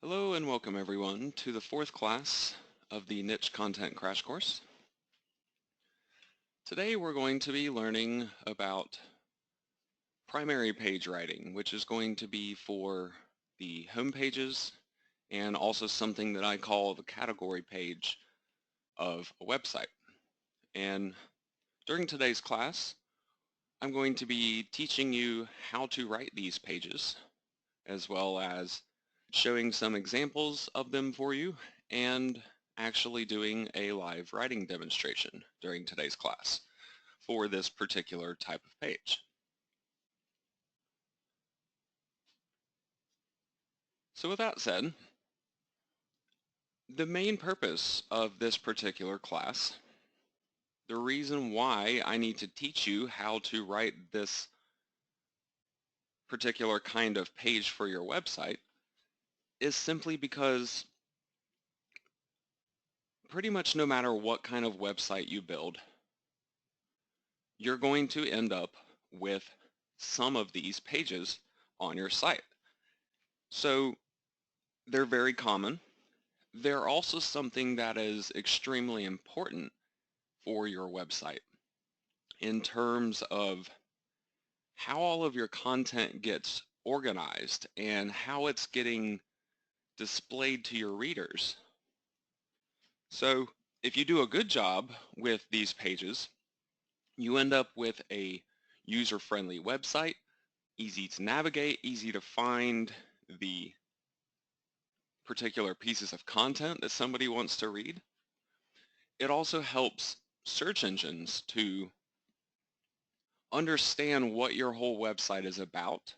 Hello and welcome everyone to the fourth class of the Niche Content Crash Course. Today we're going to be learning about primary page writing, which is going to be for the home pages and also something that I call the category page of a website. And during today's class, I'm going to be teaching you how to write these pages, as well as showing some examples of them for you and actually doing a live writing demonstration during today's class for this particular type of page. So with that said, the main purpose of this particular class, the reason why I need to teach you how to write this particular kind of page for your website, is simply because pretty much no matter what kind of website you build, you're going to end up with some of these pages on your site. So they're very common. They're also something that is extremely important for your website in terms of how all of your content gets organized and how it's getting displayed to your readers. So if you do a good job with these pages, you end up with a user-friendly website, easy to navigate, easy to find the particular pieces of content that somebody wants to read. It also helps search engines to understand what your whole website is about,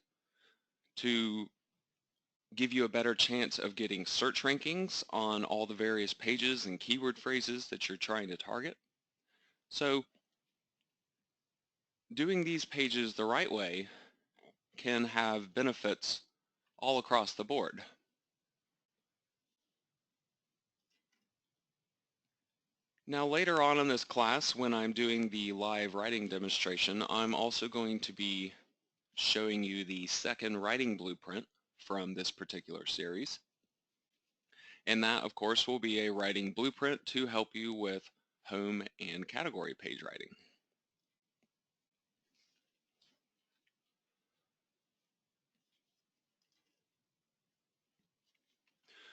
to give you a better chance of getting search rankings on all the various pages and keyword phrases that you're trying to target. So doing these pages the right way can have benefits all across the board. Now later on in this class, when I'm doing the live writing demonstration, I'm also going to be showing you the second writing blueprint from this particular series. And that, of course, will be a writing blueprint to help you with home and category page writing.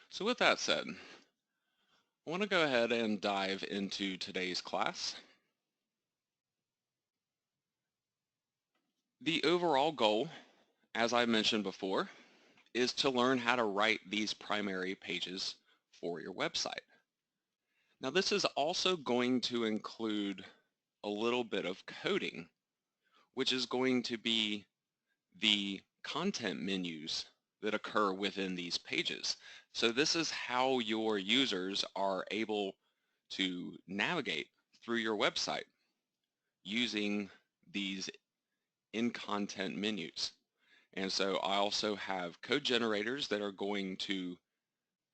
So with that said, I want to go ahead and dive into today's class. The overall goal, as I mentioned before, is to learn how to write these primary pages for your website. Now this is also going to include a little bit of coding, which is going to be the content menus that occur within these pages. So this is how your users are able to navigate through your website using these in-content menus. And so I also have code generators that are going to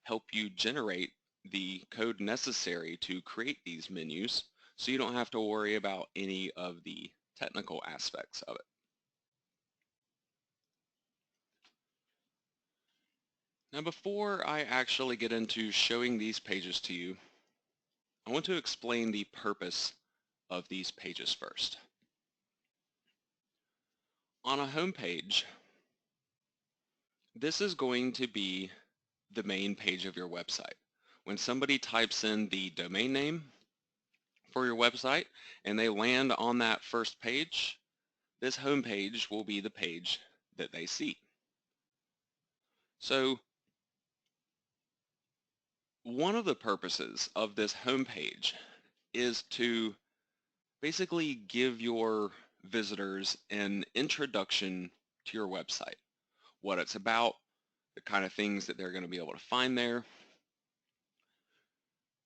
help you generate the code necessary to create these menus, so you don't have to worry about any of the technical aspects of it. Now before I actually get into showing these pages to you, I want to explain the purpose of these pages first. On a home page, this is going to be the main page of your website. When somebody types in the domain name for your website and they land on that first page, this home page will be the page that they see. So one of the purposes of this home page is to basically give your visitors an introduction to your website, what it's about, the kind of things that they're going to be able to find there.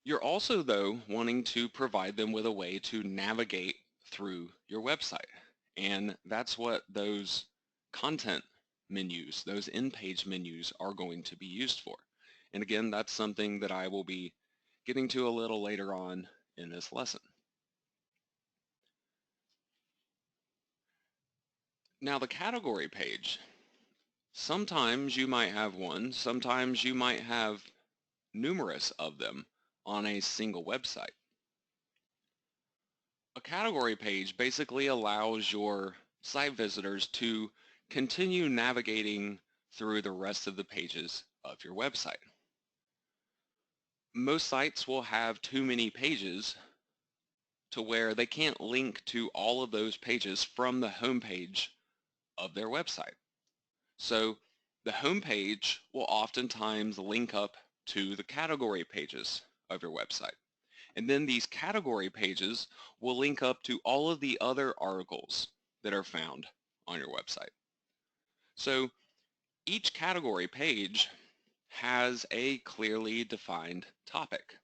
You're also, though, wanting to provide them with a way to navigate through your website. And that's what those content menus, those in-page menus, are going to be used for. And again, that's something that I will be getting to a little later on in this lesson. Now the category page Sometimes you might have one, sometimes you might have numerous of them on a single website. A category page basically allows your site visitors to continue navigating through the rest of the pages of your website. Most sites will have too many pages to where they can't link to all of those pages from the home page of their website. So the home page will oftentimes link up to the category pages of your website. And then these category pages will link up to all of the other articles that are found on your website. So each category page has a clearly defined topic.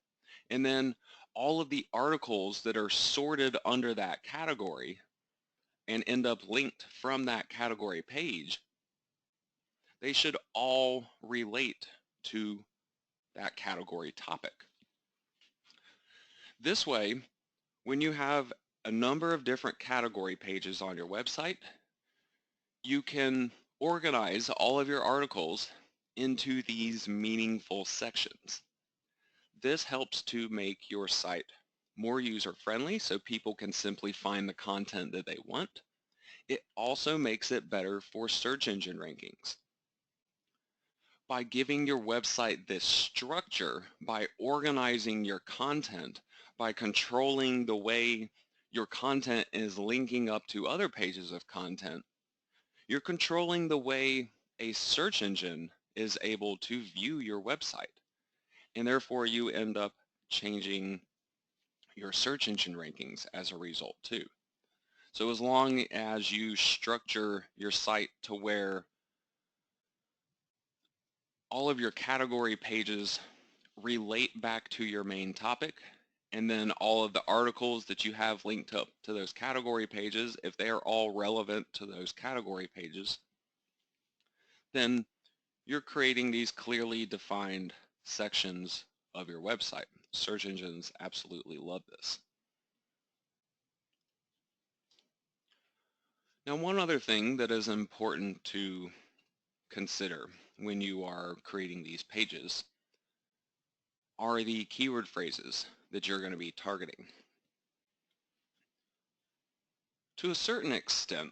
And then all of the articles that are sorted under that category and end up linked from that category page, they should all relate to that category topic. This way, when you have a number of different category pages on your website, you can organize all of your articles into these meaningful sections. This helps to make your site more user-friendly so people can simply find the content that they want. It also makes it better for search engine rankings. By giving your website this structure, by organizing your content, by controlling the way your content is linking up to other pages of content, you're controlling the way a search engine is able to view your website. And therefore you end up changing your search engine rankings as a result too. So as long as you structure your site to where all of your category pages relate back to your main topic, and then all of the articles that you have linked up to those category pages, if they are all relevant to those category pages, then you're creating these clearly defined sections of your website. Search engines absolutely love this. Now, one other thing that is important to consider when you are creating these pages are the keyword phrases that you're going to be targeting. To a certain extent,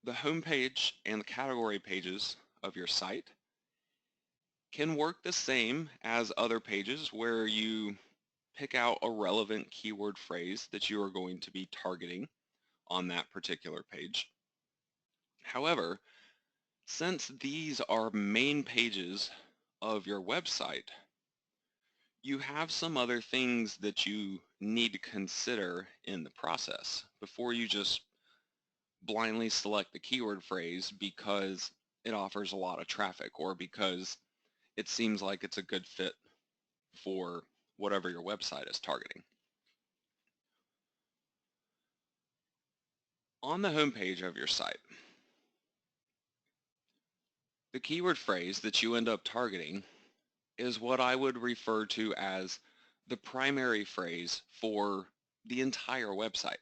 the home page and the category pages of your site can work the same as other pages where you pick out a relevant keyword phrase that you are going to be targeting on that particular page. However, since these are main pages of your website, you have some other things that you need to consider in the process before you just blindly select the keyword phrase because it offers a lot of traffic or because it seems like it's a good fit for whatever your website is targeting. On the home page of your site, the keyword phrase that you end up targeting is what I would refer to as the primary phrase for the entire website.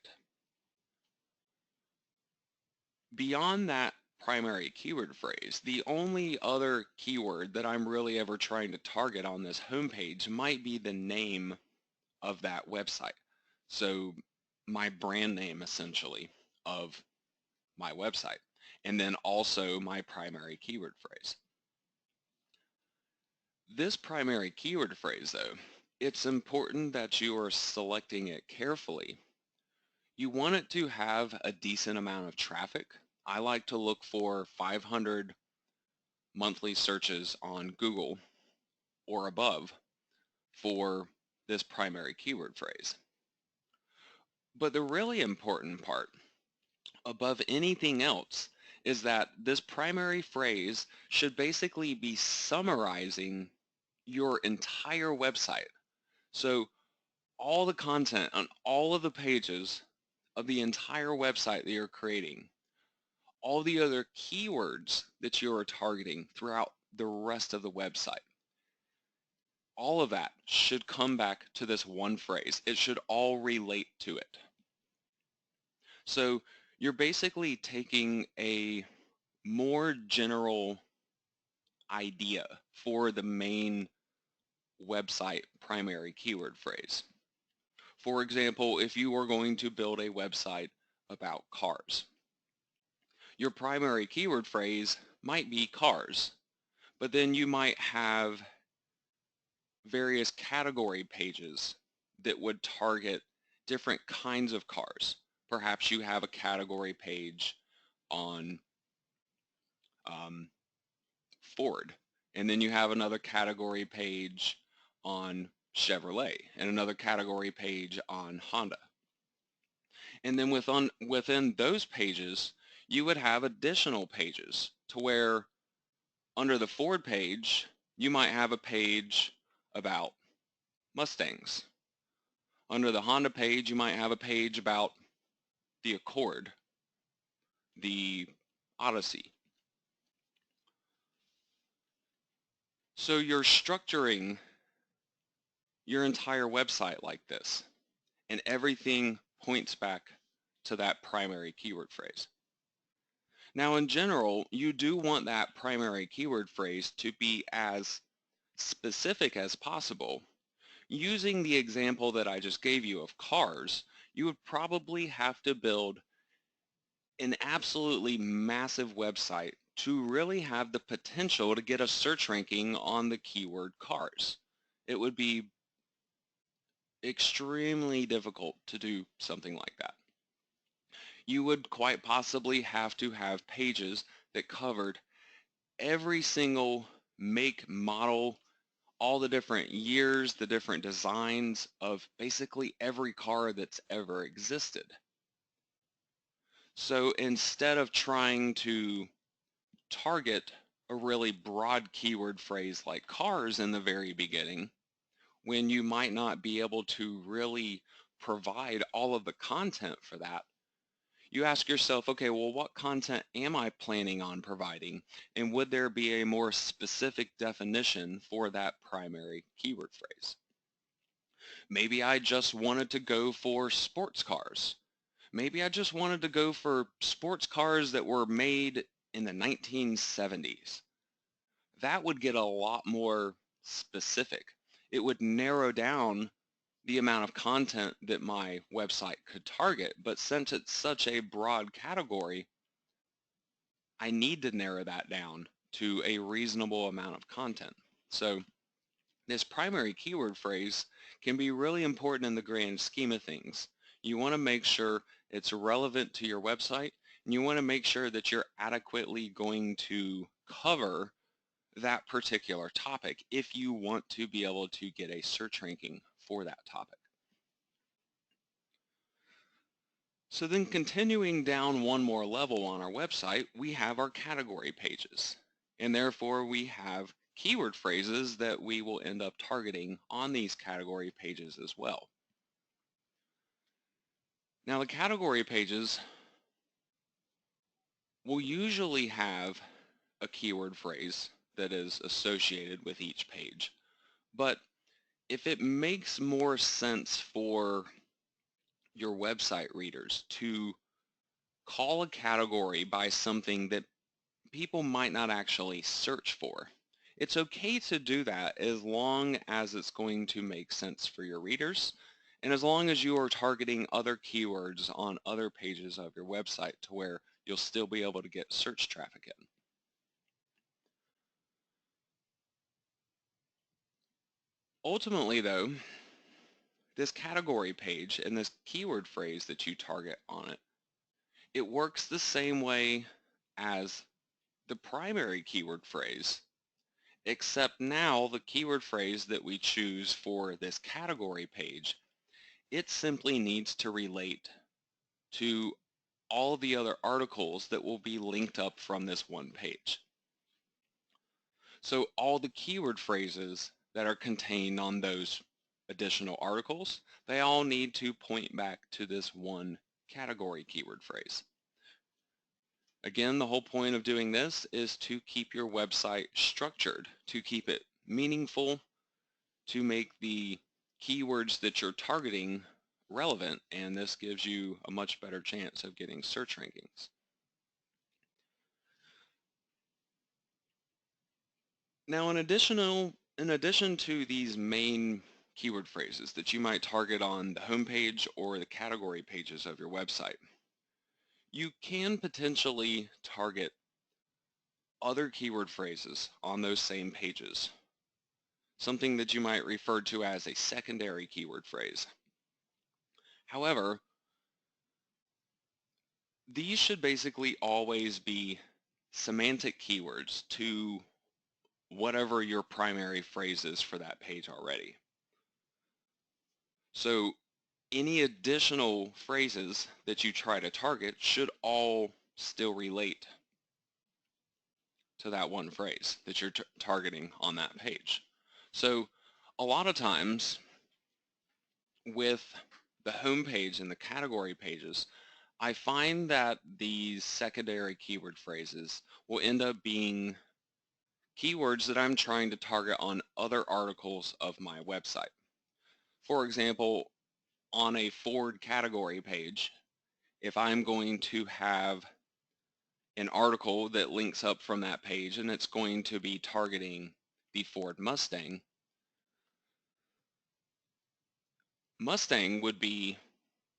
Beyond that primary keyword phrase, the only other keyword that I'm really ever trying to target on this homepage might be the name of that website. So my brand name essentially of my website, and then also my primary keyword phrase. This primary keyword phrase though, it's important that you are selecting it carefully. You want it to have a decent amount of traffic. I like to look for 500 monthly searches on Google or above for this primary keyword phrase. But the really important part, above anything else, is that this primary phrase should basically be summarizing your entire website. So all the content on all of the pages of the entire website that you're creating, all the other keywords that you are targeting throughout the rest of the website, all of that should come back to this one phrase. It should all relate to it. So you're basically taking a more general idea for the main website primary keyword phrase. For example, if you are going to build a website about cars, your primary keyword phrase might be cars, but then you might have various category pages that would target different kinds of cars. Perhaps you have a category page on Ford, and then you have another category page on Chevrolet, and another category page on Honda. And then within those pages, you would have additional pages to where under the Ford page, you might have a page about Mustangs. Under the Honda page, you might have a page about the Accord, the Odyssey. So you're structuring your entire website like this, and everything points back to that primary keyword phrase. Now, in general, you do want that primary keyword phrase to be as specific as possible. Using the example that I just gave you of cars, you would probably have to build an absolutely massive website to really have the potential to get a search ranking on the keyword cars. It would be extremely difficult to do something like that. You would quite possibly have to have pages that covered every single make, model, all the different years, the different designs of basically every car that's ever existed. So instead of trying to target a really broad keyword phrase like cars in the very beginning, when you might not be able to really provide all of the content for that, you ask yourself, okay, well, what content am I planning on providing? And would there be a more specific definition for that primary keyword phrase? Maybe I just wanted to go for sports cars. Maybe I just wanted to go for sports cars that were made in the 1970s. That would get a lot more specific. It would narrow down the amount of content that my website could target, but since it's such a broad category, I need to narrow that down to a reasonable amount of content. So this primary keyword phrase can be really important in the grand scheme of things. You want to make sure it's relevant to your website, and you want to make sure that you're adequately going to cover that particular topic if you want to be able to get a search ranking for that topic. So then continuing down one more level on our website, we have our category pages. And therefore we have keyword phrases that we will end up targeting on these category pages as well. Now the category pages will usually have a keyword phrase that is associated with each page. But if it makes more sense for your website readers to call a category by something that people might not actually search for, it's okay to do that as long as it's going to make sense for your readers and as long as you are targeting other keywords on other pages of your website to where you'll still be able to get search traffic in. Ultimately though, this category page and this keyword phrase that you target on it, it works the same way as the primary keyword phrase, except now the keyword phrase that we choose for this category page, it simply needs to relate to all the other articles that will be linked up from this one page. So all the keyword phrases that are contained on those additional articles, they all need to point back to this one category keyword phrase. Again, the whole point of doing this is to keep your website structured, to keep it meaningful, to make the keywords that you're targeting relevant, and this gives you a much better chance of getting search rankings. Now, in addition to these main keyword phrases that you might target on the homepage or the category pages of your website, you can potentially target other keyword phrases on those same pages, something that you might refer to as a secondary keyword phrase. However, these should basically always be semantic keywords to whatever your primary phrase is for that page already. So any additional phrases that you try to target should all still relate to that one phrase that you're targeting on that page. So a lot of times with the home page and the category pages, I find that these secondary keyword phrases will end up being keywords that I'm trying to target on other articles of my website. For example, on a Ford category page, if I'm going to have an article that links up from that page and it's going to be targeting the Ford Mustang, Mustang would be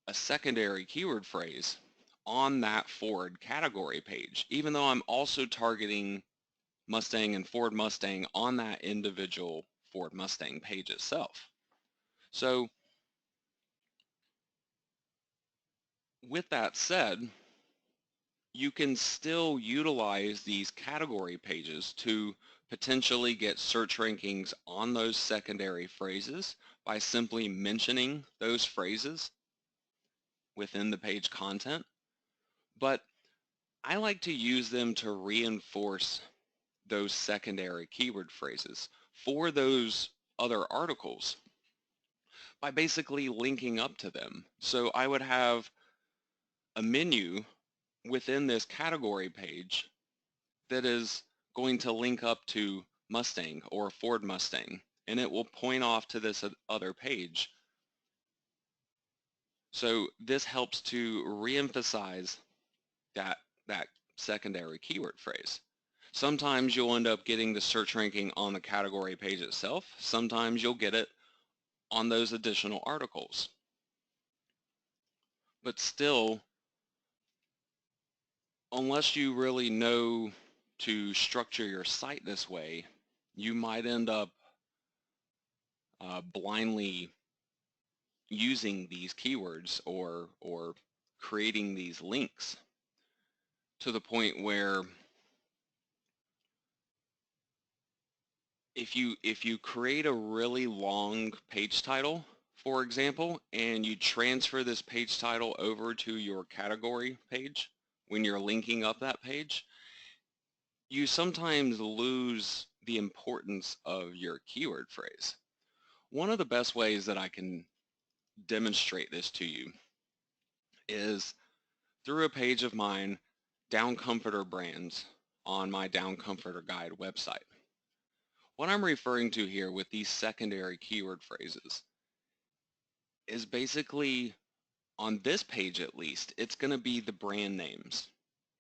a secondary keyword phrase on that Ford category page, even though I'm also targeting Mustang and Ford Mustang on that individual Ford Mustang page itself. So with that said, you can still utilize these category pages to potentially get search rankings on those secondary phrases by simply mentioning those phrases within the page content. But I like to use them to reinforce those secondary keyword phrases for those other articles by basically linking up to them. So I would have a menu within this category page that is going to link up to Mustang or Ford Mustang, and it will point off to this other page. So this helps to reemphasize that secondary keyword phrase. Sometimes you'll end up getting the search ranking on the category page itself. Sometimes you'll get it on those additional articles. But still, unless you really know to structure your site this way, you might end up blindly using these keywords or creating these links to the point where if you create a really long page title, for example, and you transfer this page title over to your category page when you're linking up that page, you sometimes lose the importance of your keyword phrase. One of the best ways that I can demonstrate this to you is through a page of mine, Down Comforter Brands, on my Down Comforter Guide website. What I'm referring to here with these secondary keyword phrases is basically, on this page at least, it's going to be the brand names,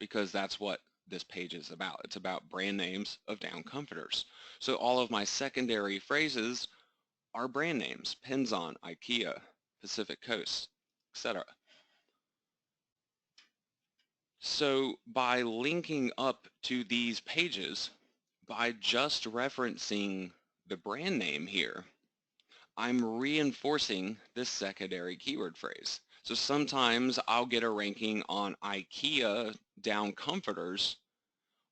because that's what this page is about. It's about brand names of down comforters. So all of my secondary phrases are brand names: Penzon, IKEA, Pacific Coast, etc. So by linking up to these pages, by just referencing the brand name here, I'm reinforcing this secondary keyword phrase. So sometimes I'll get a ranking on IKEA down comforters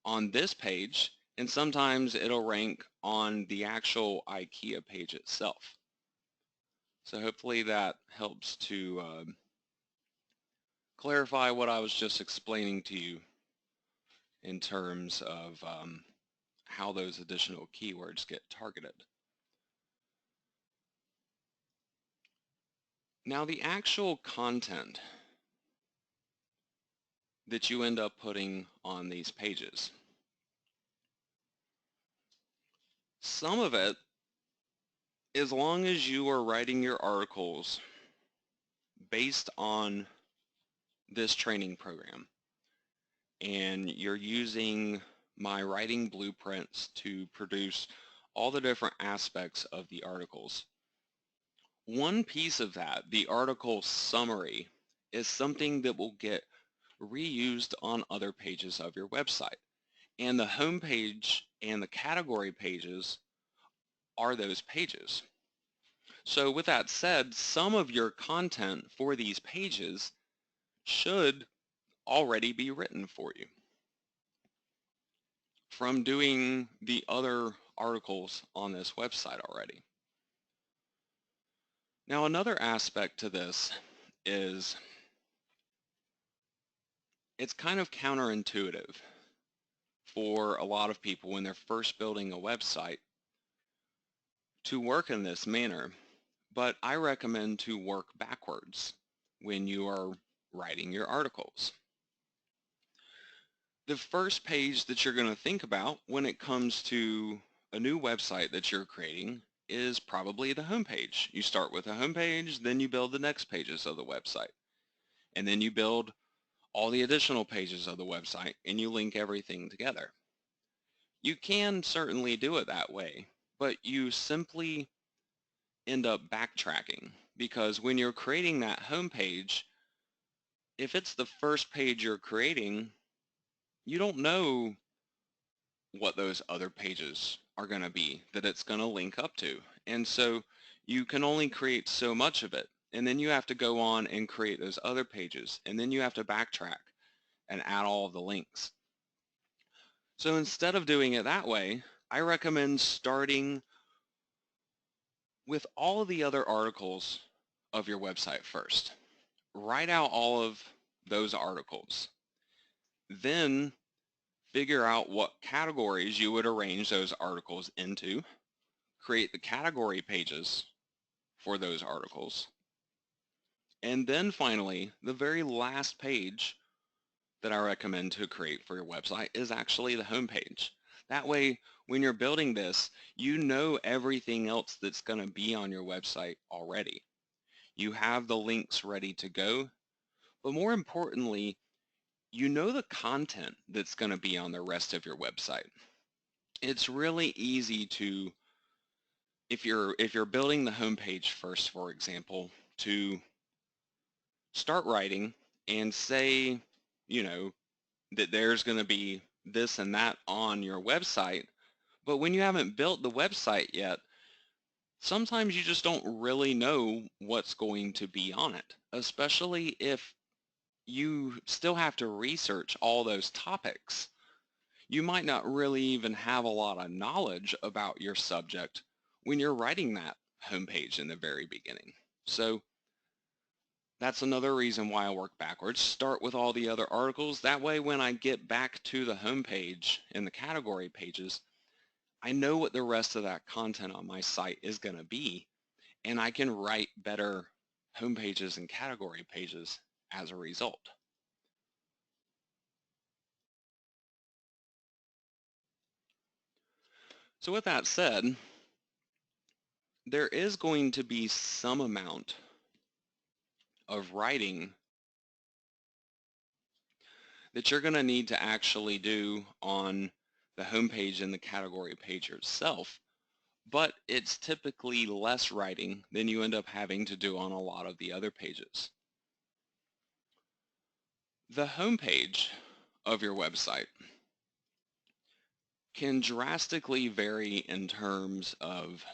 on this page, and sometimes it'll rank on the actual IKEA page itself. So hopefully that helps to clarify what I was just explaining to you in terms of how those additional keywords get targeted. Now the actual content that you end up putting on these pages, some of it, as long as you are writing your articles based on this training program and you're using my writing blueprints to produce all the different aspects of the articles. One piece of that, the article summary, is something that will get reused on other pages of your website. And the home page and the category pages are those pages. So with that said, some of your content for these pages should already be written for you from doing the other articles on this website already. Now another aspect to this is it's kind of counterintuitive for a lot of people when they're first building a website to work in this manner, but I recommend to work backwards when you are writing your articles. The first page that you're going to think about when it comes to a new website that you're creating is probably the home page. You start with a home page, then you build the next pages of the website, and then you build all the additional pages of the website, and you link everything together. You can certainly do it that way, but you simply end up backtracking because when you're creating that home page, if it's the first page you're creating, you don't know what those other pages are going to be that it's going to link up to. And so you can only create so much of it. And then you have to go on and create those other pages. And then you have to backtrack and add all of the links. So instead of doing it that way, I recommend starting with all of the other articles of your website first. Write out all of those articles. Then figure out what categories you would arrange those articles into. Create the category pages for those articles. And then finally, the very last page that I recommend to create for your website is actually the home page. That way, when you're building this, you know everything else that's going to be on your website already. You have the links ready to go, but more importantly, you know the content that's going to be on the rest of your website. It's really easy to, if you're building the home page first, for example, to start writing and say, you know, that there's going to be this and that on your website, but when you haven't built the website yet, sometimes you just don't really know what's going to be on it, especially if you still have to research all those topics. You might not really even have a lot of knowledge about your subject when you're writing that homepage in the very beginning. So that's another reason why I work backwards. Start with all the other articles. That way when I get back to the homepage in the category pages, I know what the rest of that content on my site is going to be, and I can write better home pages and category pages as a result. So with that said, there is going to be some amount of writing that you're going to need to actually do on the home page and the category page itself, but it's typically less writing than you end up having to do on a lot of the other pages. The home page of your website can drastically vary in terms of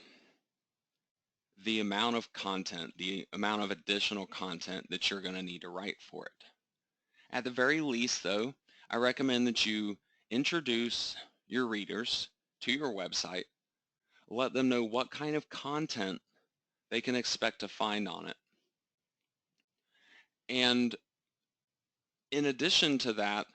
the amount of content, the amount of additional content that you're going to need to write for it. At the very least, though, I recommend that you introduce your readers to your website, let them know what kind of content they can expect to find on it. And in addition to that,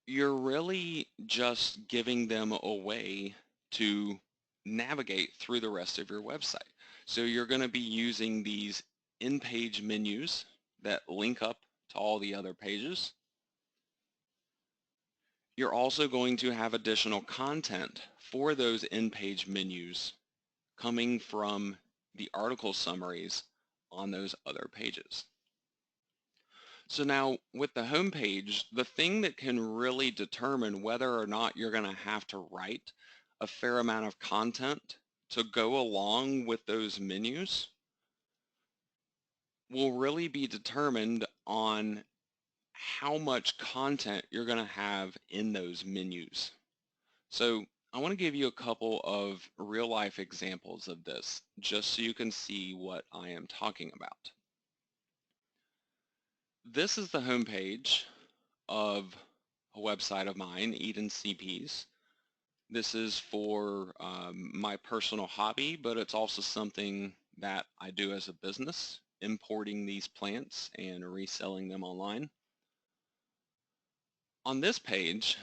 you're really just giving them a way to navigate through the rest of your website. So you're going to be using these in-page menus that link up to all the other pages. You're also going to have additional content for those in-page menus coming from the article summaries on those other pages. So now with the home page, the thing that can really determine whether or not you're going to have to write a fair amount of content to go along with those menus will really be determined on how much content you're going to have in those menus. So I want to give you a couple of real life examples of this just so you can see what I am talking about. This is the home page of a website of mine, Eden CPs. This is for my personal hobby, but it's also something that I do as a business, importing these plants and reselling them online. On this page,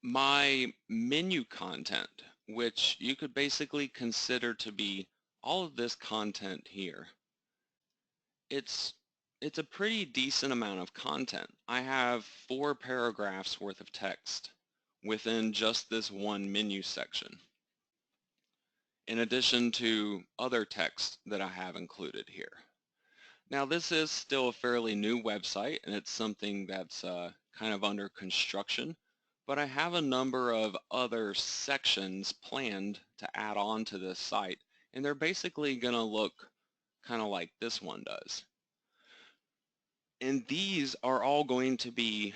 my menu content, which you could basically consider to be all of this content here, it's a pretty decent amount of content. I have 4 paragraphs worth of text within just this one menu section, in addition to other text that I have included here. Now this is still a fairly new website and it's something that's kind of under construction, but I have a number of other sections planned to add on to this site, and they're basically going to look kind of like this one does. And these are all going to be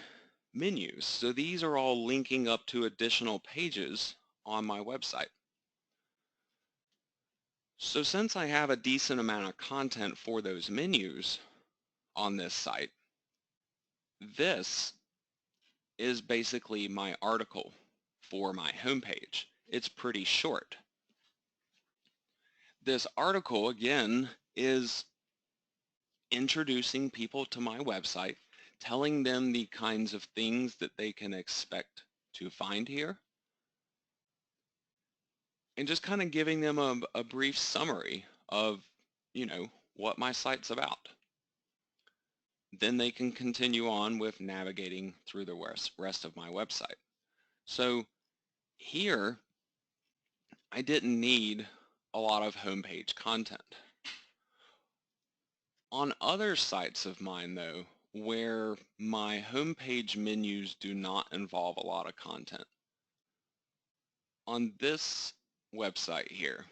menus. So these are all linking up to additional pages on my website. So since I have a decent amount of content for those menus on this site, this is basically my article for my homepage. It's pretty short. This article, again, is introducing people to my website, telling them the kinds of things that they can expect to find here, and just kind of giving them a brief summary of, what my site's about. Then they can continue on with navigating through the rest of my website. So here, I didn't need a lot of homepage content. On other sites of mine, though, where my homepage menus do not involve a lot of content, on this website here,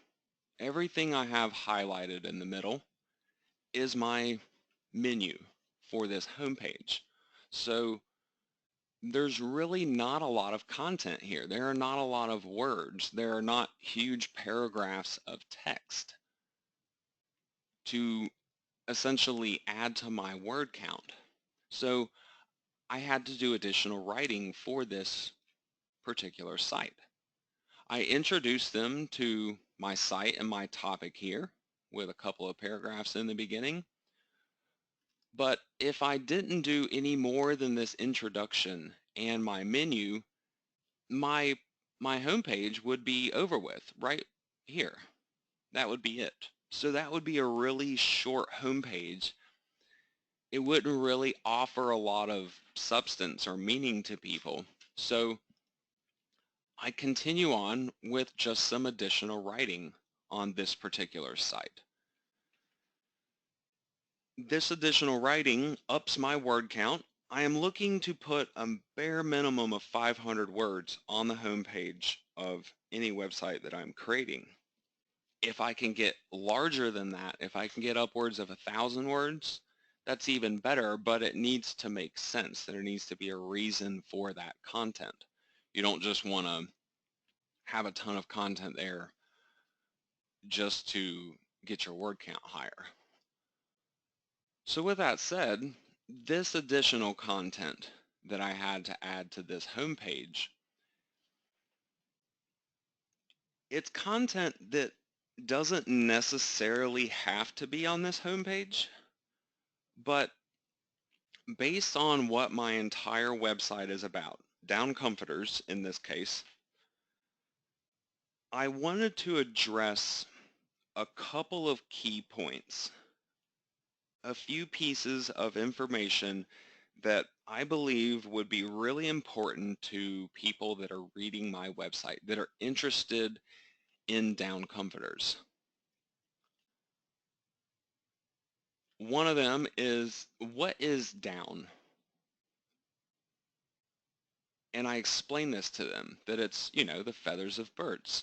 everything I have highlighted in the middle is my menu for this homepage. So there's really not a lot of content here. There are not a lot of words. There are not huge paragraphs of text to essentially add to my word count. So I had to do additional writing for this particular site. I introduced them to my site and my topic here with a couple of paragraphs in the beginning. But if I didn't do any more than this introduction and my menu, my homepage would be over with right here. That would be it. So that would be a really short homepage. It wouldn't really offer a lot of substance or meaning to people. So I continue on with just some additional writing on this particular site. This additional writing ups my word count. I am looking to put a bare minimum of 500 words on the homepage of any website that I'm creating. If I can get larger than that, if I can get upwards of 1,000 words, that's even better, but it needs to make sense. There needs to be a reason for that content. You don't just want to have a ton of content there just to get your word count higher. So with that said, this additional content that I had to add to this homepage, it's content that doesn't necessarily have to be on this homepage, but based on what my entire website is about, Down Comforters in this case, I wanted to address a couple of key points, a few pieces of information that I believe would be really important to people that are reading my website, that are interested in Down Comforters. One of them is, what is down? And I explain this to them, that it's, the feathers of birds.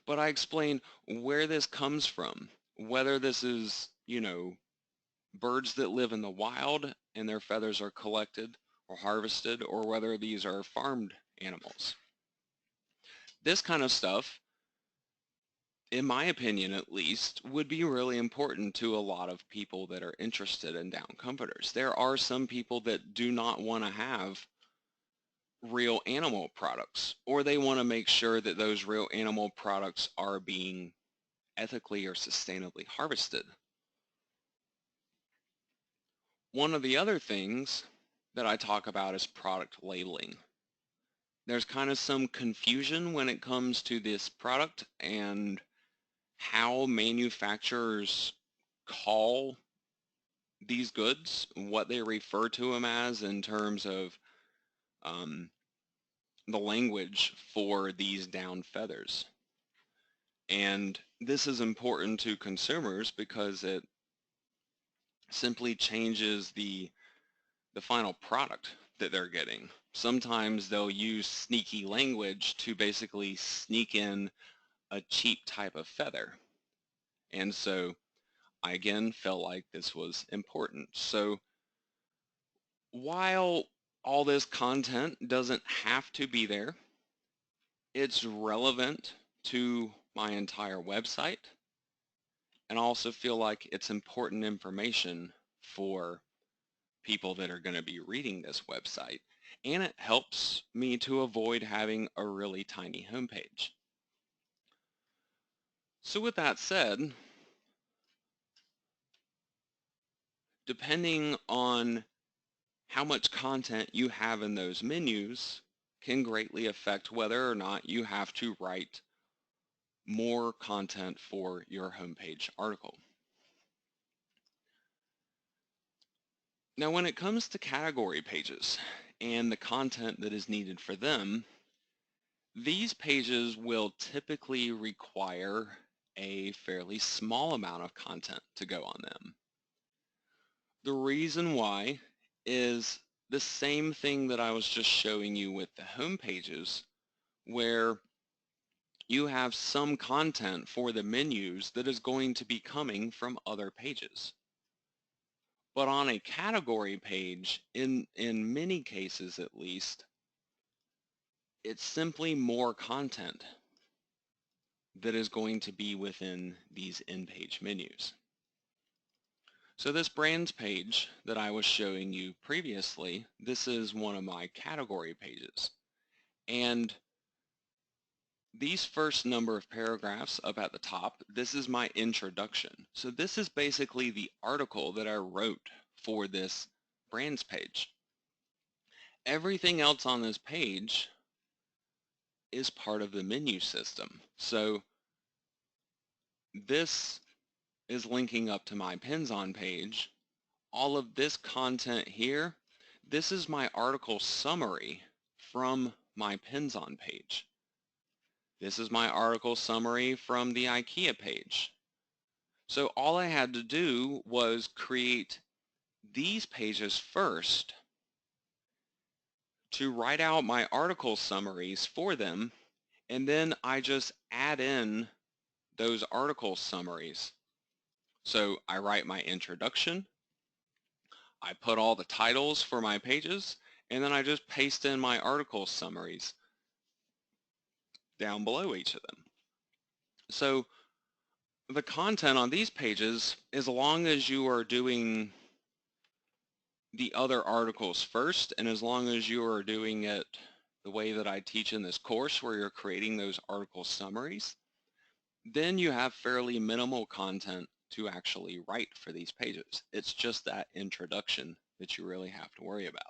But I explain where this comes from, whether this is, birds that live in the wild and their feathers are collected or harvested, or whether these are farmed animals. This kind of stuff, in my opinion at least, would be really important to a lot of people that are interested in down comforters. There are some people that do not want to have real animal products, or they want to make sure that those real animal products are being ethically or sustainably harvested. One of the other things that I talk about is product labeling. There's kind of some confusion when it comes to this product and how manufacturers call these goods, what they refer to them as in terms of the language for these down feathers. And this is important to consumers because it simply changes the final product that they're getting. Sometimes they'll use sneaky language to basically sneak in a cheap type of feather. And so I again felt like this was important. So while all this content doesn't have to be there, it's relevant to my entire website, and I also feel like it's important information for people that are going to be reading this website, and it helps me to avoid having a really tiny homepage. So with that said, depending on how much content you have in those menus can greatly affect whether or not you have to write more content for your homepage article. Now, when it comes to category pages and the content that is needed for them, these pages will typically require a fairly small amount of content to go on them. The reason why is the same thing that I was just showing you with the home pages, where you have some content for the menus that is going to be coming from other pages. But on a category page, in many cases at least, it's simply more content that is going to be within these in-page menus. So this brands page that I was showing you previously, this is one of my category pages. And these first number of paragraphs up at the top, this is my introduction. So this is basically the article that I wrote for this brands page. Everything else on this page is part of the menu system. So this is linking up to my Pins On page. All of this content here, this is my article summary from my Pins On page. This is my article summary from the IKEA page. So all I had to do was create these pages first to write out my article summaries for them, and then I just add in those article summaries. So I write my introduction, I put all the titles for my pages, and then I just paste in my article summaries down below each of them. So the content on these pages, as long as you are doing the other articles first, and as long as you are doing it the way that I teach in this course, where you're creating those article summaries, then you have fairly minimal content to actually write for these pages. It's just that introduction that you really have to worry about.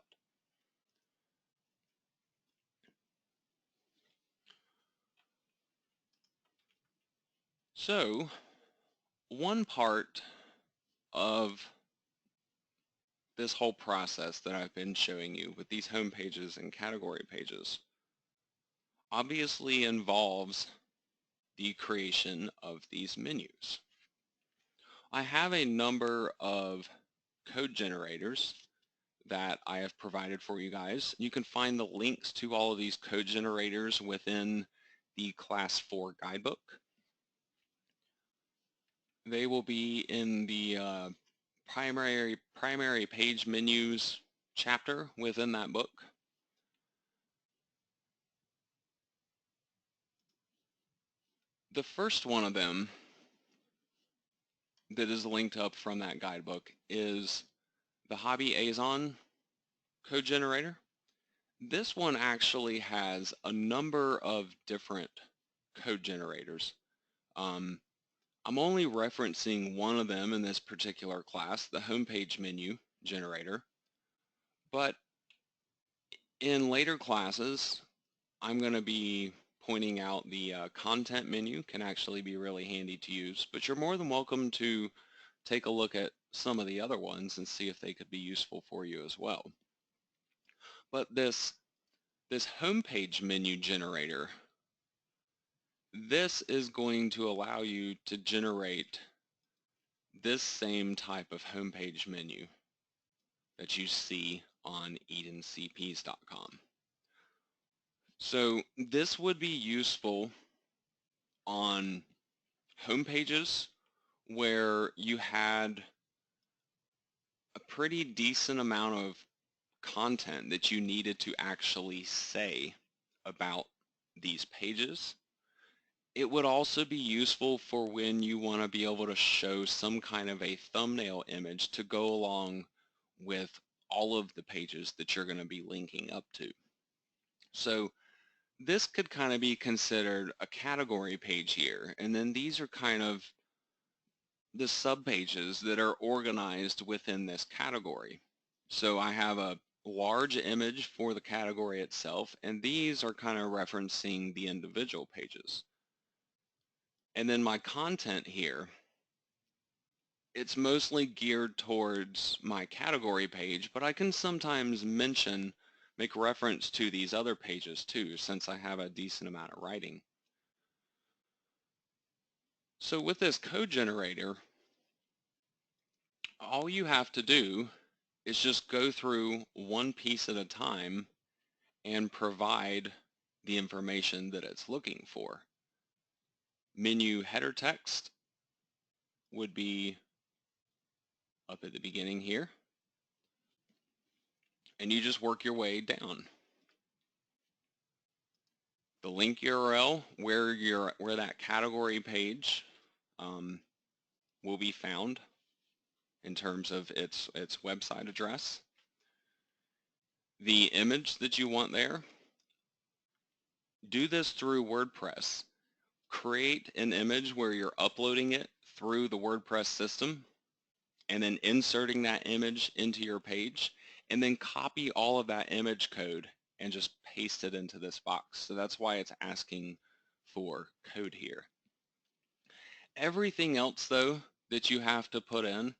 So one part of this whole process that I've been showing you with these home pages and category pages obviously involves the creation of these menus. I have a number of code generators that I have provided for you guys. You can find the links to all of these code generators within the Class 4 guidebook. They will be in the primary page menus chapter within that book. The first one of them that is linked up from that guidebook is the Hobby-Azon code generator. This one actually has a number of different code generators. I'm only referencing one of them in this particular class, the homepage menu generator, but in later classes, I'm going to be pointing out the content menu can actually be really handy to use, but you're more than welcome to take a look at some of the other ones and see if they could be useful for you as well. But this homepage menu generator, this is going to allow you to generate this same type of homepage menu that you see on EdenCPs.com. So this would be useful on home pages where you had a pretty decent amount of content that you needed to actually say about these pages. It would also be useful for when you want to be able to show some kind of a thumbnail image to go along with all of the pages that you're going to be linking up to. So this could kind of be considered a category page here, and then these are kind of the subpages that are organized within this category. So I have a large image for the category itself, and these are kind of referencing the individual pages. And then my content here, it's mostly geared towards my category page, but I can sometimes make reference to these other pages too, since I have a decent amount of writing. So with this code generator, all you have to do is just go through one piece at a time and provide the information that it's looking for. Menu header text would be up at the beginning here, and you just work your way down. The link URL where that category page will be found in terms of its website address. The image that you want there, do this through WordPress. Create an image where you're uploading it through the WordPress system and then inserting that image into your page, and then copy all of that image code and just paste it into this box. So that's why it's asking for code here. Everything else though that you have to put in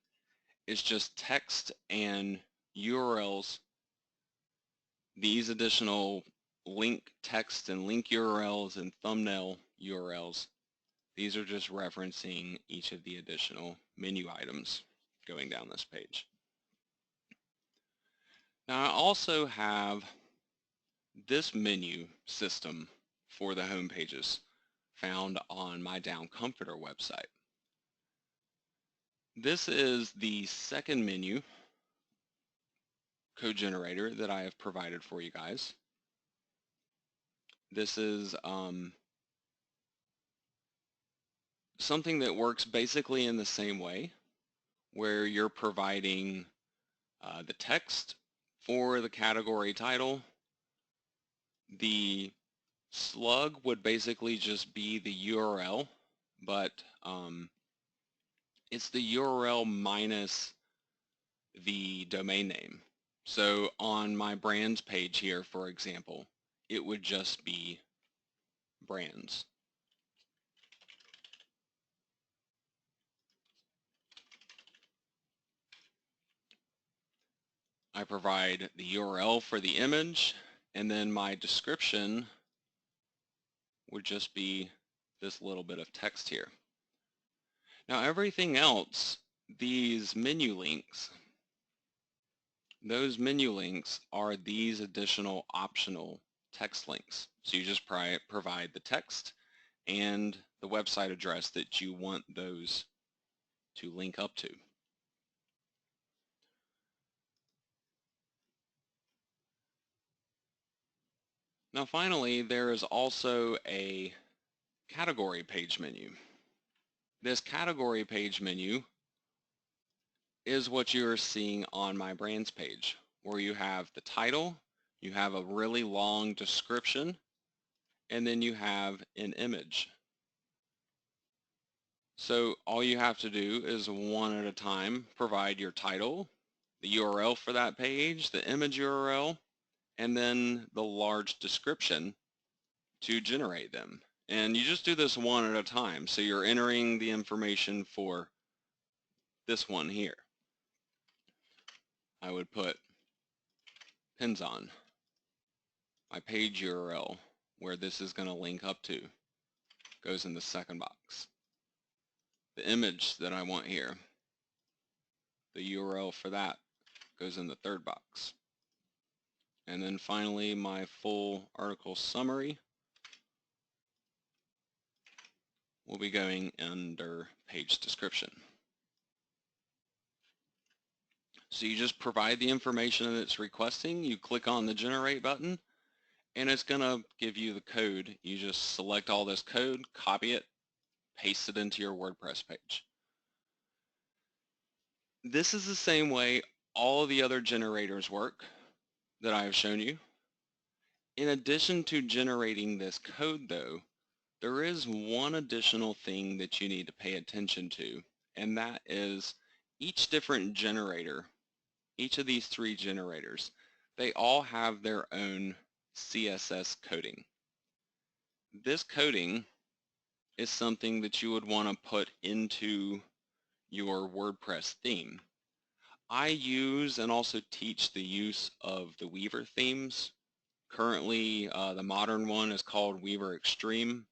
is just text and URLs. These additional link text and link URLs and thumbnail URLs, these are just referencing each of the additional menu items going down this page. Now I also have this menu system for the home pages found on my Down Comforter website. This is the second menu code generator that I have provided for you guys. This is something that works basically in the same way, where you're providing the text for the category title. The slug would basically just be the URL, but it's the URL minus the domain name. So on my brands page here, for example, it would just be brands. I provide the URL for the image, and then my description would just be this little bit of text here. Now everything else, these menu links, those menu links are these additional optional text links. So you just provide the text and the website address that you want those to link up to. Now finally, there is also a category page menu. This category page menu is what you're seeing on my brands page, where you have the title, you have a really long description, and then you have an image. So all you have to do is one at a time provide your title, the URL for that page, the image URL, and then the large description to generate them. And you just do this one at a time. So you're entering the information for this one here. I would put pins on my page URL where this is going to link up to goes in the second box. The image that I want here, the URL for that goes in the third box. And then finally, my full article summary will be going under page description. So you just provide the information that it's requesting, you click on the generate button, and it's going to give you the code. You just select all this code, copy it, paste it into your WordPress page. This is the same way all of the other generators work that I have shown you. In addition to generating this code though, there is one additional thing that you need to pay attention to, and that is each different generator, each of these three generators, they all have their own CSS coding. This coding is something that you would want to put into your WordPress theme. I use and also teach the use of the Weaver themes. Currently, the modern one is called Weaver Extreme,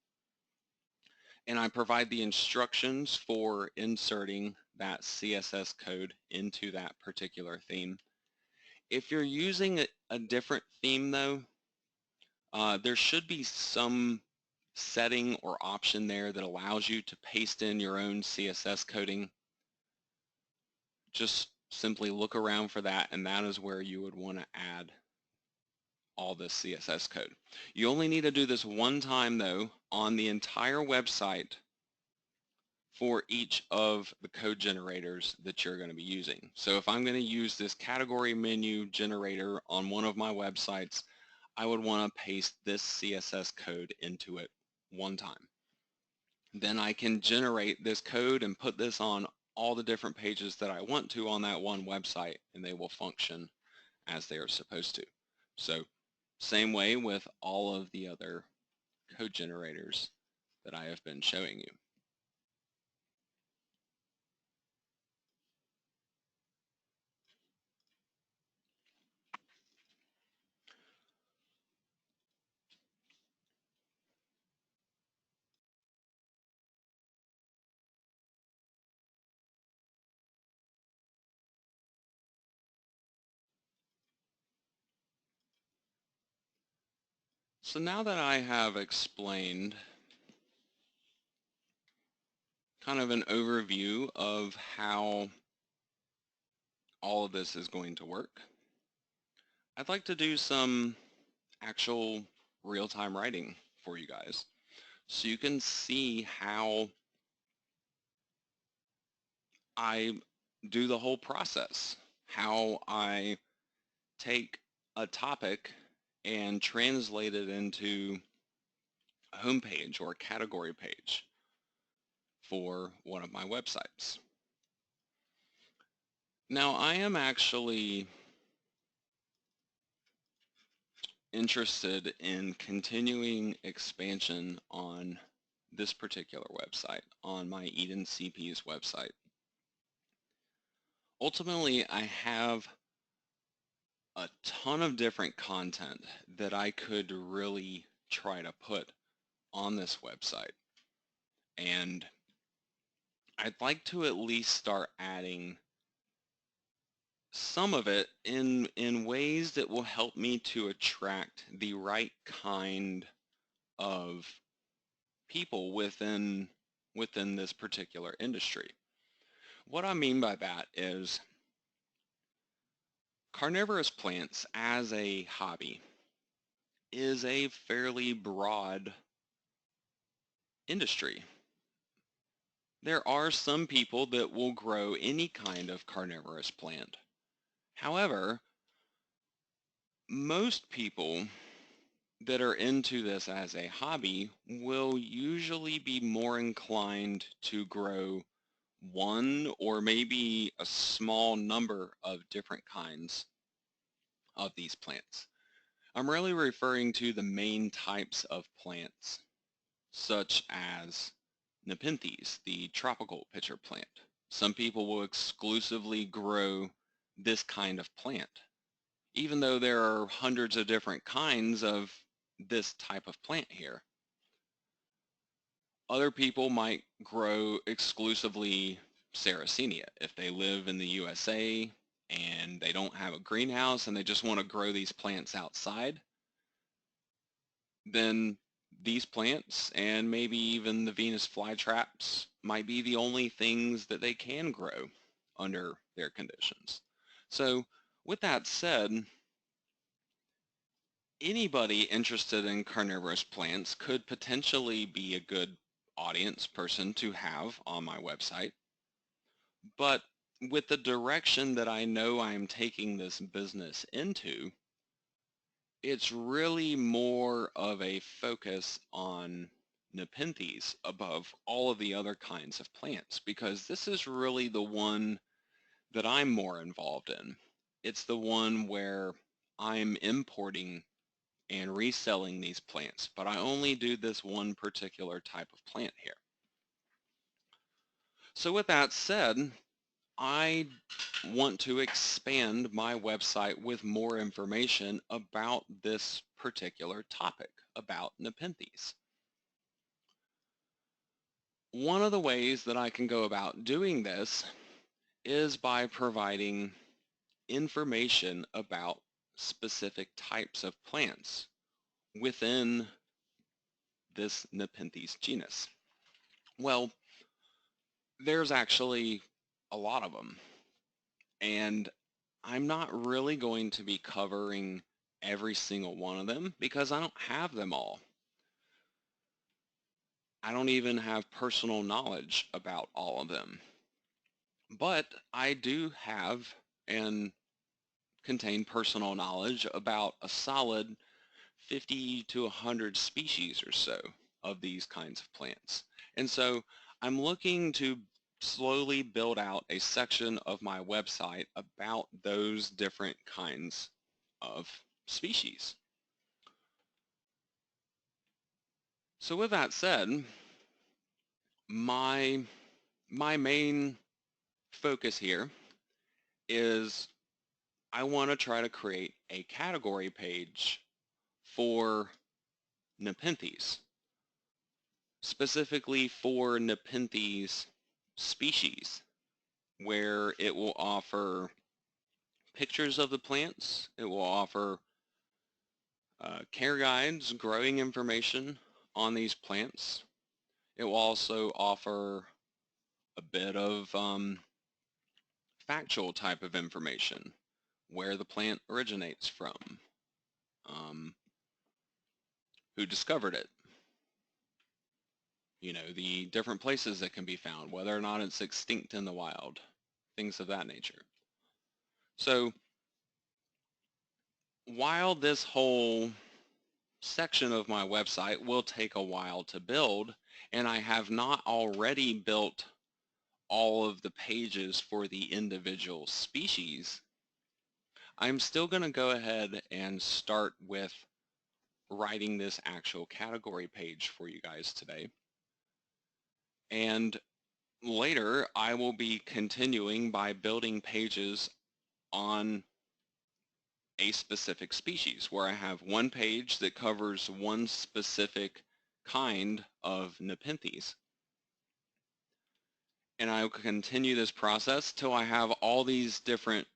and I provide the instructions for inserting that CSS code into that particular theme. If you're using a different theme though, there should be some setting or option there that allows you to paste in your own CSS coding. Just simply look around for that, and that is where you would want to add all this CSS code. You only need to do this one time though on the entire website for each of the code generators that you're going to be using. So if I'm going to use this category menu generator on one of my websites, I would want to paste this CSS code into it one time. Then I can generate this code and put this on all the different pages that I want to on that one website, and they will function as they are supposed to. So same way with all of the other code generators that I have been showing you. So now that I have explained kind of an overview of how all of this is going to work, I'd like to do some actual real-time writing for you guys so you can see how I do the whole process, how I take a topic and translate it into a homepage or a category page for one of my websites. Now I am actually interested in continuing expansion on this particular website, on my Eden CP's website. Ultimately, I have a ton of different content that I could really try to put on this website. And I'd like to at least start adding some of it in ways that will help me to attract the right kind of people within this particular industry. What I mean by that is carnivorous plants as a hobby is a fairly broad industry. There are some people that will grow any kind of carnivorous plant. However, most people that are into this as a hobby will usually be more inclined to grow one or maybe a small number of different kinds of these plants. I'm really referring to the main types of plants, such as Nepenthes, the tropical pitcher plant. Some people will exclusively grow this kind of plant, even though there are hundreds of different kinds of this type of plant here. Other people might grow exclusively Sarracenia if they live in the USA and they don't have a greenhouse and they just want to grow these plants outside. Then these plants and maybe even the Venus flytraps might be the only things that they can grow under their conditions. So with that said, anybody interested in carnivorous plants could potentially be a good audience person to have on my website. But with the direction that I know I'm taking this business into, it's really more of a focus on Nepenthes above all of the other kinds of plants, because this is really the one that I'm more involved in. It's the one where I'm importing and reselling these plants, but I only do this one particular type of plant here. So with that said, I want to expand my website with more information about this particular topic, about Nepenthes. One of the ways that I can go about doing this is by providing information about specific types of plants within this Nepenthes genus. Well, there's actually a lot of them, and I'm not really going to be covering every single one of them because I don't have them all. I don't even have personal knowledge about all of them. But I do have and contain personal knowledge about a solid 50 to 100 species or so of these kinds of plants. And so I'm looking to slowly build out a section of my website about those different kinds of species. So with that said, my main focus here is I want to try to create a category page for Nepenthes, specifically for Nepenthes species, where it will offer pictures of the plants, it will offer care guides, growing information on these plants. It will also offer a bit of factual type of information, where the plant originates from, who discovered it, you know, the different places that can be found, whether or not it's extinct in the wild, things of that nature. So while this whole section of my website will take a while to build, and I have not already built all of the pages for the individual species, I'm still going to go ahead and start with writing this actual category page for you guys today. And later, I will be continuing by building pages on a specific species, where I have one page that covers one specific kind of Nepenthes. And I will continue this process till I have all these different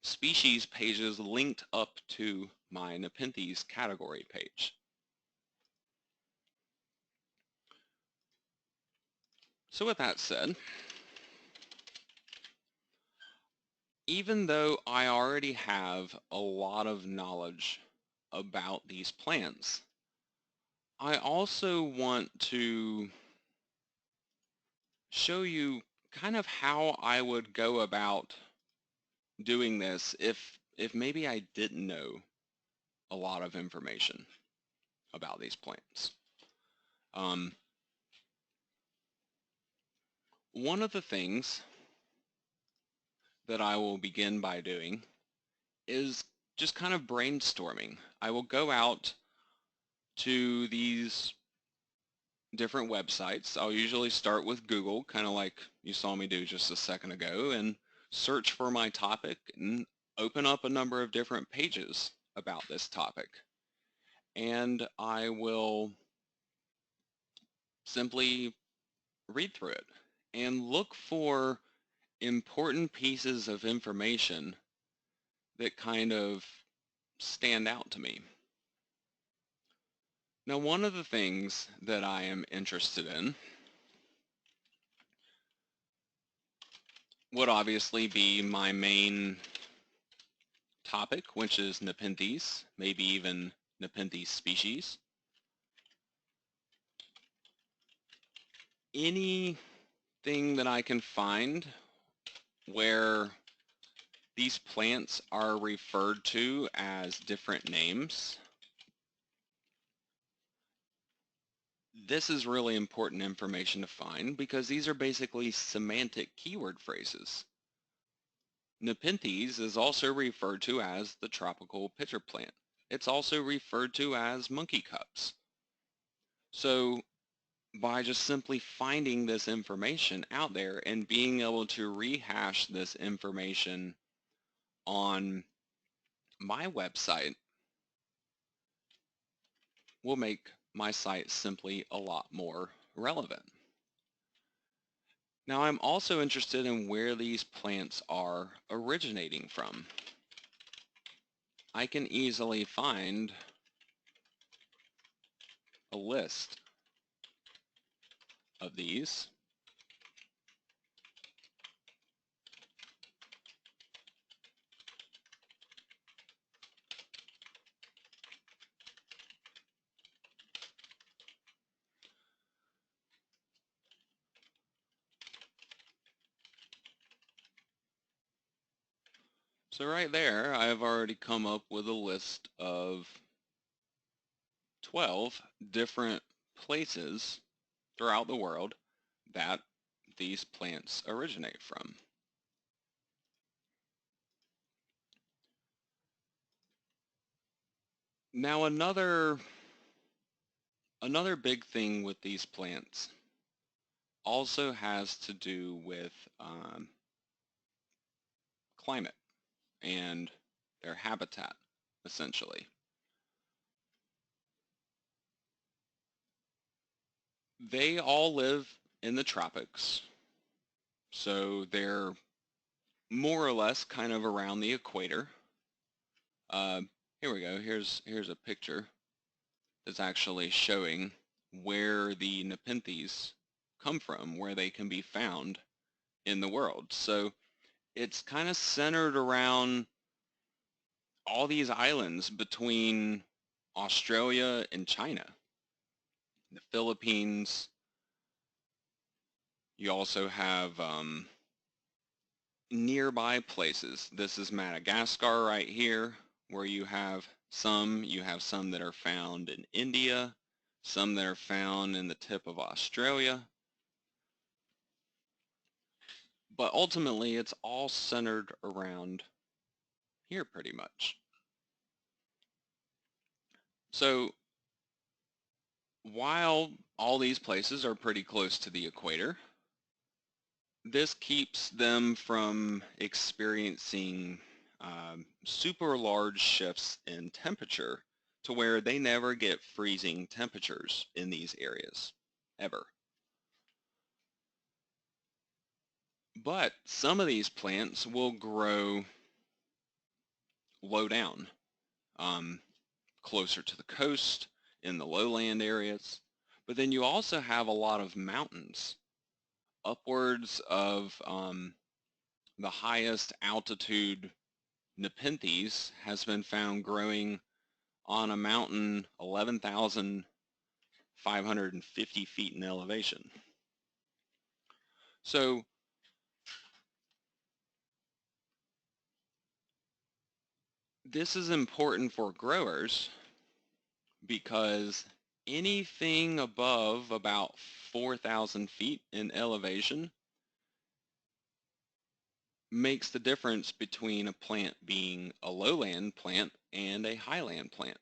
species pages linked up to my Nepenthes category page. So with that said, even though I already have a lot of knowledge about these plants, I also want to show you kind of how I would go about doing this if maybe I didn't know a lot of information about these plants. One of the things that I will begin by doing is just kind of brainstorming. I will go out to these different websites. I'll usually start with Google, kind of like you saw me do just a second ago, and search for my topic and open up a number of different pages about this topic. And I will simply read through it and look for important pieces of information that kind of stand out to me. Now, one of the things that I am interested in would obviously be my main topic, which is Nepenthes, maybe even Nepenthes species. Anything that I can find where these plants are referred to as different names, this is really important information to find because these are basically semantic keyword phrases. Nepenthes is also referred to as the tropical pitcher plant. It's also referred to as monkey cups. So by just simply finding this information out there and being able to rehash this information on my website will make my site simply a lot more relevant. Now, I'm also interested in where these plants are originating from. I can easily find a list of these. So right there, I've already come up with a list of 12 different places throughout the world that these plants originate from. Now another big thing with these plants also has to do with climate and their habitat, essentially. They all live in the tropics, so they're more or less kind of around the equator. Here we go. Here's a picture that's actually showing where the Nepenthes come from, where they can be found in the world. So it's kind of centered around all these islands between Australia and China, the Philippines. You also have nearby places. This is Madagascar right here, where you have some that are found in India, some that are found in the tip of Australia. But ultimately, it's all centered around here pretty much. So while all these places are pretty close to the equator, this keeps them from experiencing super large shifts in temperature to where they never get freezing temperatures in these areas, ever. But some of these plants will grow low down, closer to the coast, in the lowland areas. But then you also have a lot of mountains. Upwards of the highest altitude Nepenthes has been found growing on a mountain 11,550 feet in elevation. So this is important for growers because anything above about 4,000 feet in elevation makes the difference between a plant being a lowland plant and a highland plant.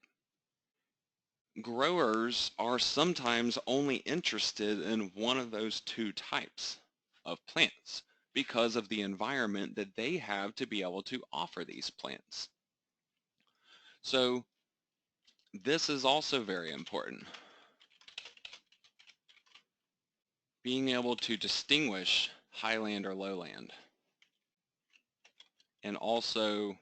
Growers are sometimes only interested in one of those two types of plants because of the environment that they have to be able to offer these plants. So this is also very important. Being able to distinguish highland or lowland, and also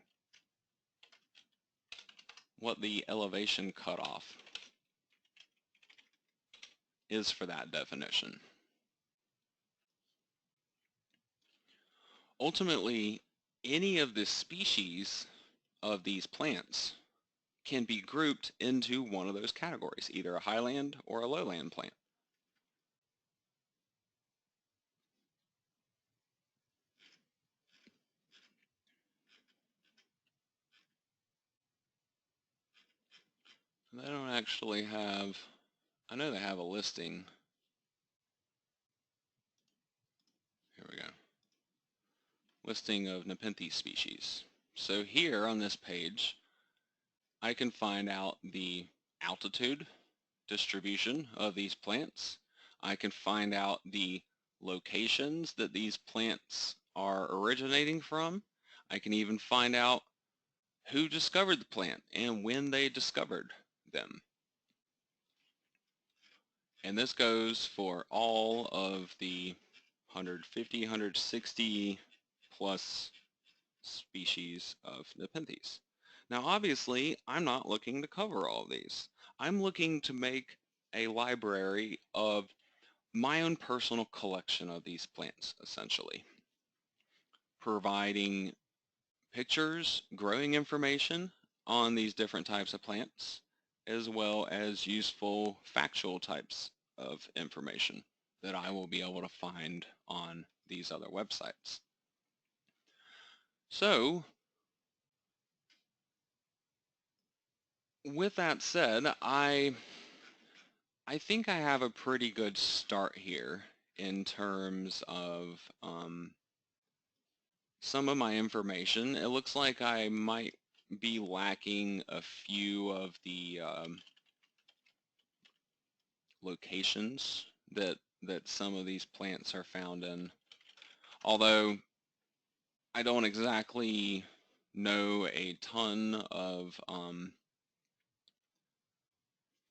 what the elevation cutoff is for that definition. Ultimately, any of the species of these plants can be grouped into one of those categories, either a highland or a lowland plant. They don't actually have, I know they have a listing. Here we go. Listing of Nepenthes species. So here on this page, I can find out the altitude distribution of these plants. I can find out the locations that these plants are originating from. I can even find out who discovered the plant and when they discovered them. And this goes for all of the 150, 160 plus species of Nepenthes. Now obviously I'm not looking to cover all of these. I'm looking to make a library of my own personal collection of these plants, essentially, providing pictures, growing information on these different types of plants, as well as useful factual types of information that I will be able to find on these other websites. So with that said, I think I have a pretty good start here in terms of some of my information. It looks like I might be lacking a few of the locations that some of these plants are found in. Although I don't exactly know a ton of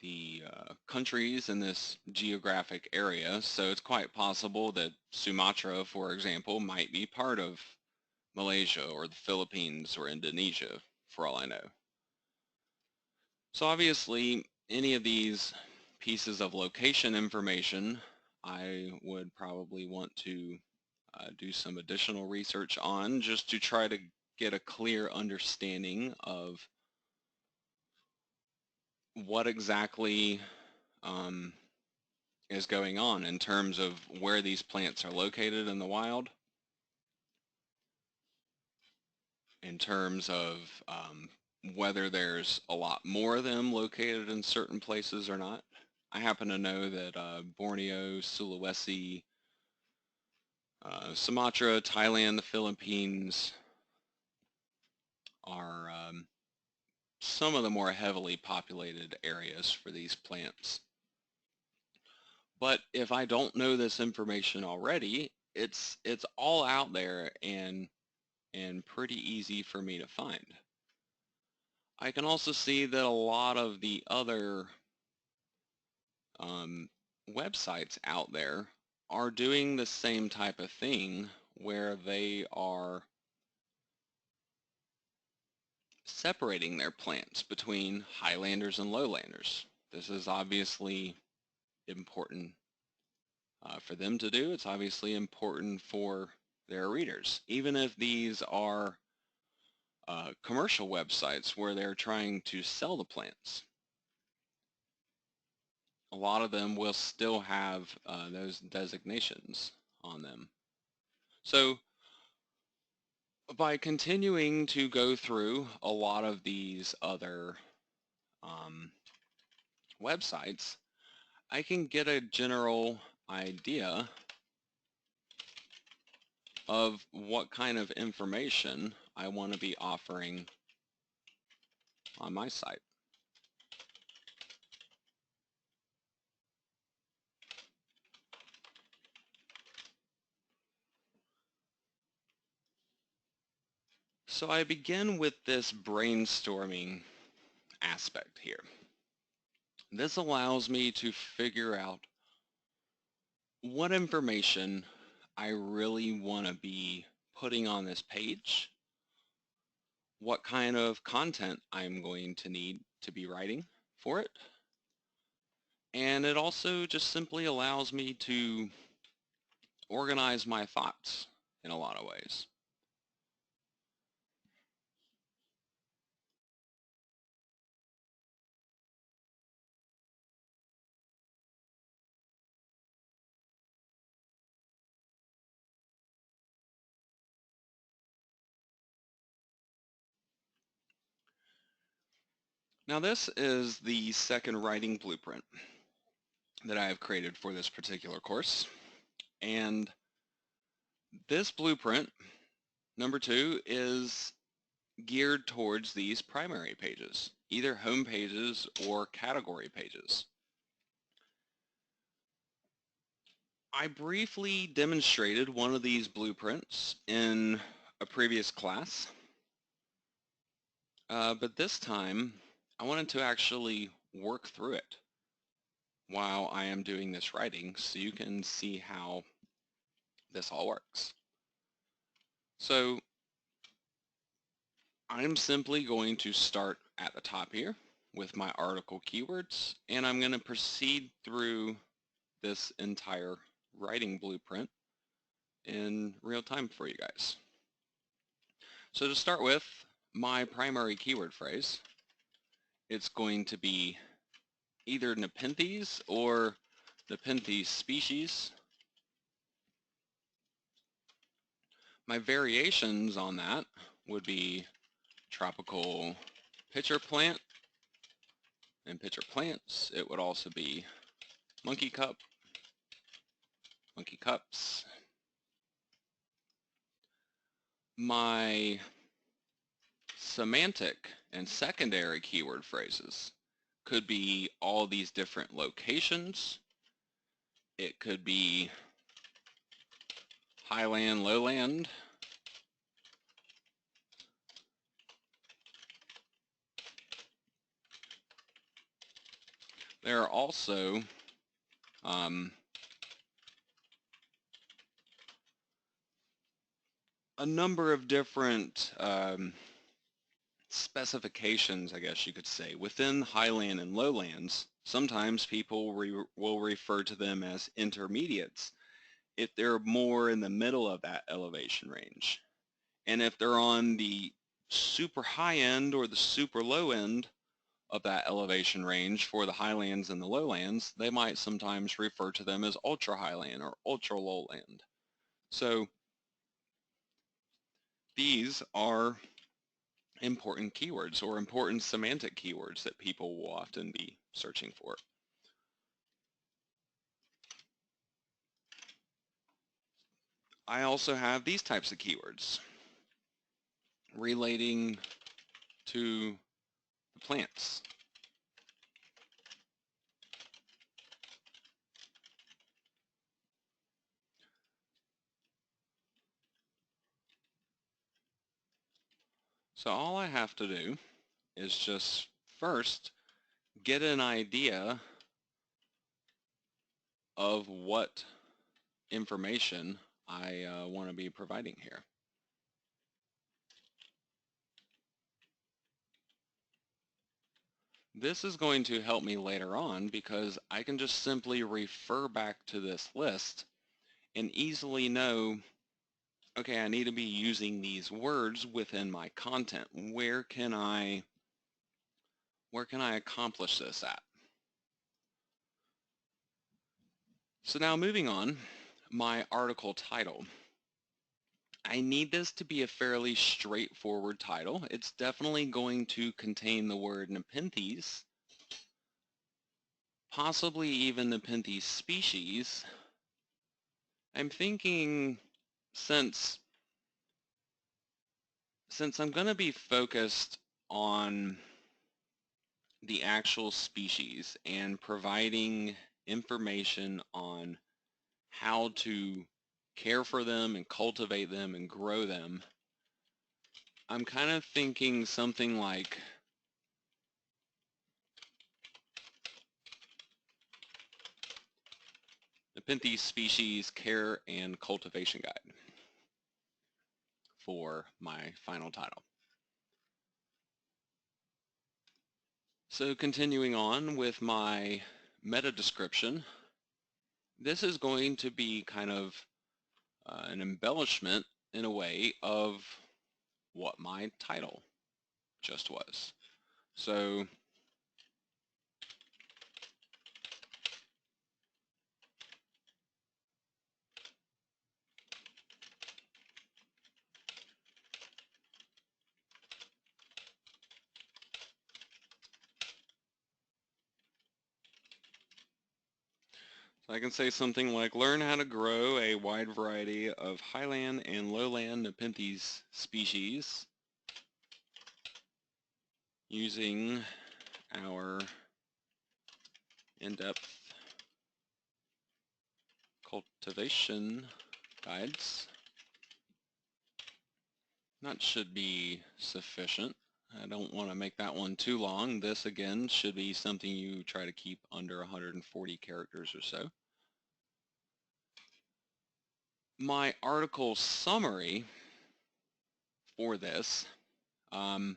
the countries in this geographic area, so it's quite possible that Sumatra, for example, might be part of Malaysia or the Philippines or Indonesia, for all I know. So obviously, any of these pieces of location information, I would probably want to do some additional research on just to try to get a clear understanding of what exactly is going on in terms of where these plants are located in the wild, in terms of whether there's a lot more of them located in certain places or not. I happen to know that Borneo, Sulawesi, Sumatra, Thailand, the Philippines are some of the more heavily populated areas for these plants. But if I don't know this information already, it's all out there and pretty easy for me to find. I can also see that a lot of the other websites out there are doing the same type of thing where they are separating their plants between highlanders and lowlanders. This is obviously important for them to do. It's obviously important for their readers, even if these are commercial websites where they're trying to sell the plants. A lot of them will still have those designations on them. So by continuing to go through a lot of these other websites, I can get a general idea of what kind of information I want to be offering on my site. So I begin with this brainstorming aspect here. This allows me to figure out what information I really want to be putting on this page, what kind of content I'm going to need to be writing for it, and it also just simply allows me to organize my thoughts in a lot of ways. Now this is the second writing blueprint that I have created for this particular course, and this blueprint, number 2, is geared towards these primary pages, either home pages or category pages. I briefly demonstrated one of these blueprints in a previous class, but this time I wanted to actually work through it while I am doing this writing so you can see how this all works. So I'm simply going to start at the top here with my article keywords, and I'm going to proceed through this entire writing blueprint in real time for you guys. So to start with, my primary keyword phrase, it's going to be either Nepenthes or Nepenthes species. My variations on that would be tropical pitcher plant and pitcher plants. It would also be monkey cup, monkey cups. My semantic and secondary keyword phrases could be all these different locations. It could be highland, lowland. There are also a number of different specifications, I guess you could say, within highland and lowlands. Sometimes people will refer to them as intermediates if they're more in the middle of that elevation range. And if they're on the super high end or the super low end of that elevation range for the highlands and the lowlands, they might sometimes refer to them as ultra highland or ultra lowland. So these are important keywords or important semantic keywords that people will often be searching for. I also have these types of keywords relating to the plants. So all I have to do is just first get an idea of what information I want to be providing here. This is going to help me later on because I can just simply refer back to this list and easily know, okay, I need to be using these words within my content. Where can I accomplish this at? So now moving on, my article title. I need this to be a fairly straightforward title. It's definitely going to contain the word Nepenthes, possibly even Nepenthes species. I'm thinking since I'm going to be focused on the actual species and providing information on how to care for them and cultivate them and grow them, I'm kind of thinking something like Nepenthes Species Care and Cultivation Guide for my final title. So continuing on with my meta description, this is going to be kind of an embellishment in a way of what my title just was. So I can say something like, learn how to grow a wide variety of highland and lowland Nepenthes species using our in-depth cultivation guides. That should be sufficient. I don't want to make that one too long. This again should be something you try to keep under 140 characters or so. My article summary for this, I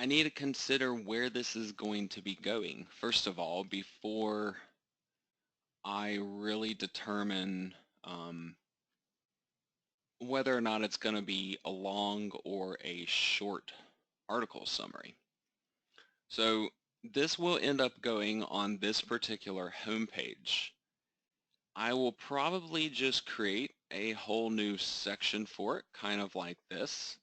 need to consider where this is going to be going, first of all, before I really determine whether or not it's going to be a long or a short article summary. So this will end up going on this particular homepage. I will probably just create a whole new section for it, kind of like this.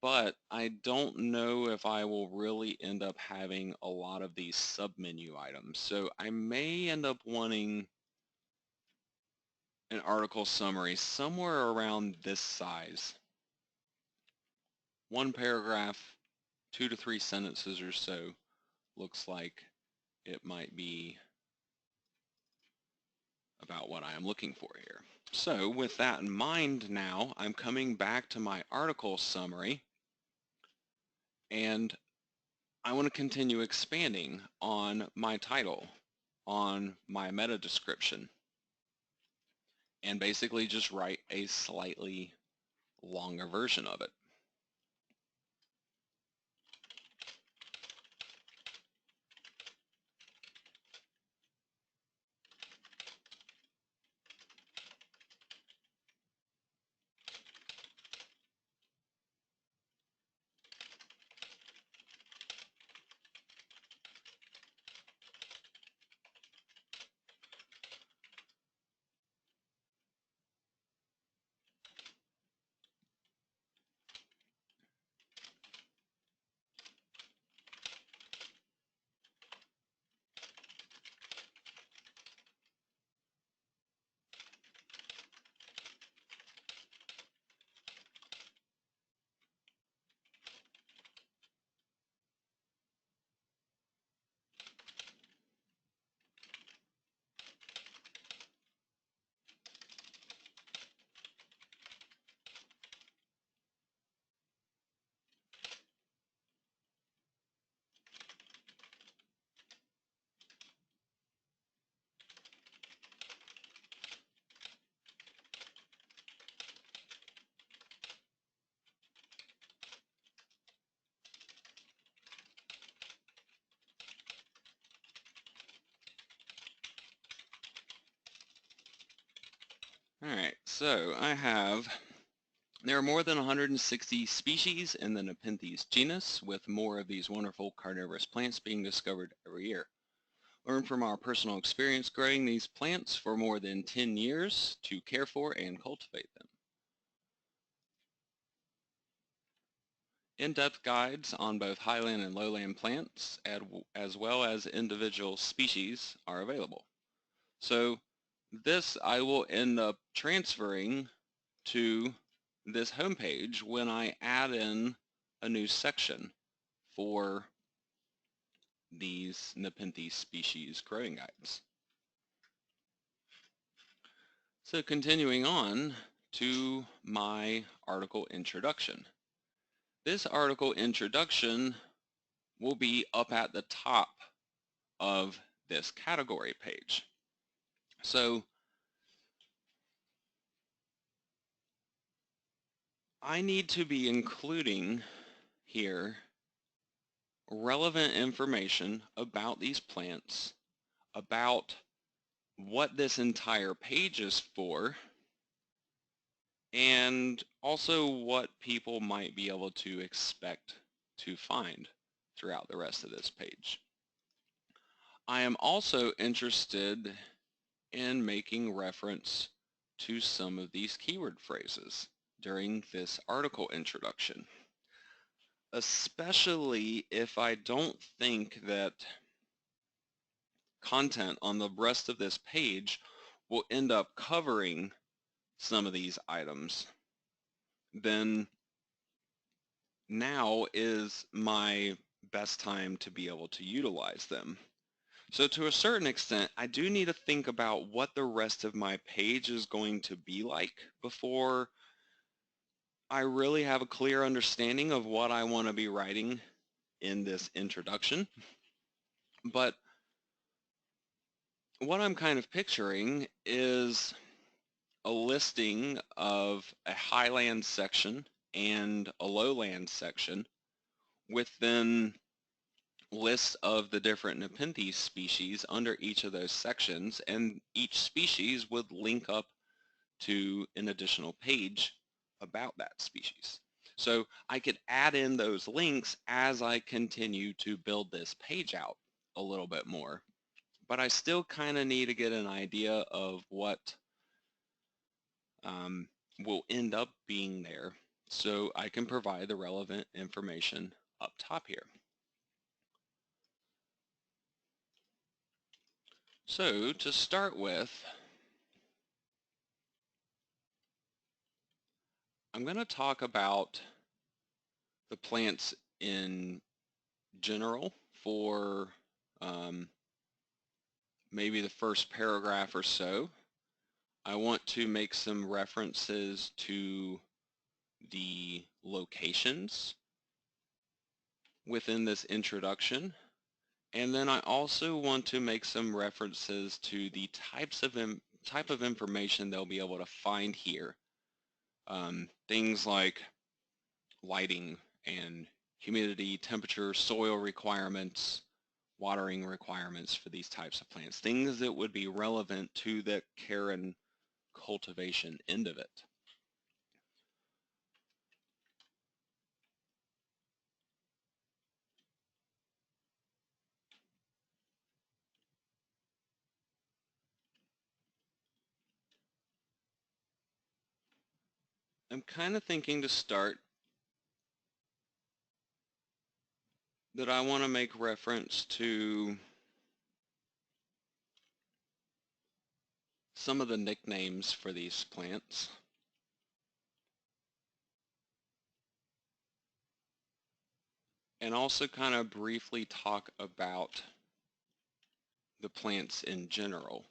But I don't know if I will really end up having a lot of these submenu items. So I may end up wanting an article summary somewhere around this size. One paragraph, 2 to 3 sentences or so looks like it might be about what I am looking for here. So with that in mind now, I'm coming back to my article summary, and I want to continue expanding on my title, on my meta description, and basically just write a slightly longer version of it. Alright, so there are more than 160 species in the Nepenthes genus, with more of these wonderful carnivorous plants being discovered every year. Learn from our personal experience growing these plants for more than 10 years to care for and cultivate them. In-depth guides on both highland and lowland plants, as well as individual species, are available. So this I will end up transferring to this homepage when I add in a new section for these Nepenthes species growing guides. So continuing on to my article introduction. This article introduction will be up at the top of this category page. So I need to be including here relevant information about these plants, about what this entire page is for, and also what people might be able to expect to find throughout the rest of this page. I am also interested in making reference to some of these keyword phrases during this article introduction, especially if I don't think that content on the rest of this page will end up covering some of these items. Then now is my best time to be able to utilize them. So to a certain extent, I do need to think about what the rest of my page is going to be like before I really have a clear understanding of what I want to be writing in this introduction. But what I'm kind of picturing is a listing of a highland section and a lowland section with then lists of the different Nepenthes species under each of those sections, and each species would link up to an additional page about that species. So I could add in those links as I continue to build this page out a little bit more, but I still kind of need to get an idea of what will end up being there so I can provide the relevant information up top here. So to start with, I'm going to talk about the plants in general for maybe the first paragraph or so. I want to make some references to the locations within this introduction, and then I also want to make some references to the type of information they'll be able to find here. Things like lighting and humidity, temperature, soil requirements, watering requirements for these types of plants, things that would be relevant to the care and cultivation end of it. I'm kind of thinking to start that I want to make reference to some of the nicknames for these plants. And also kind of briefly talk about the plants in general.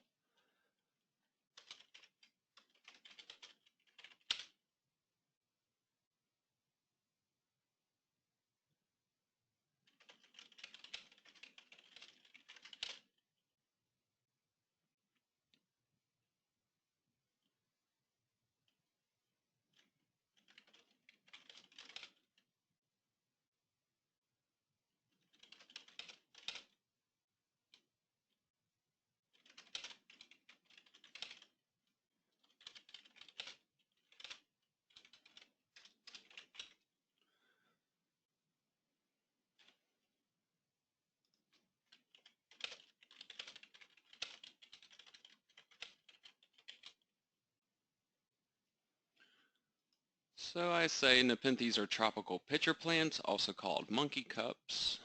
So I say Nepenthes are tropical pitcher plants, also called monkey cups,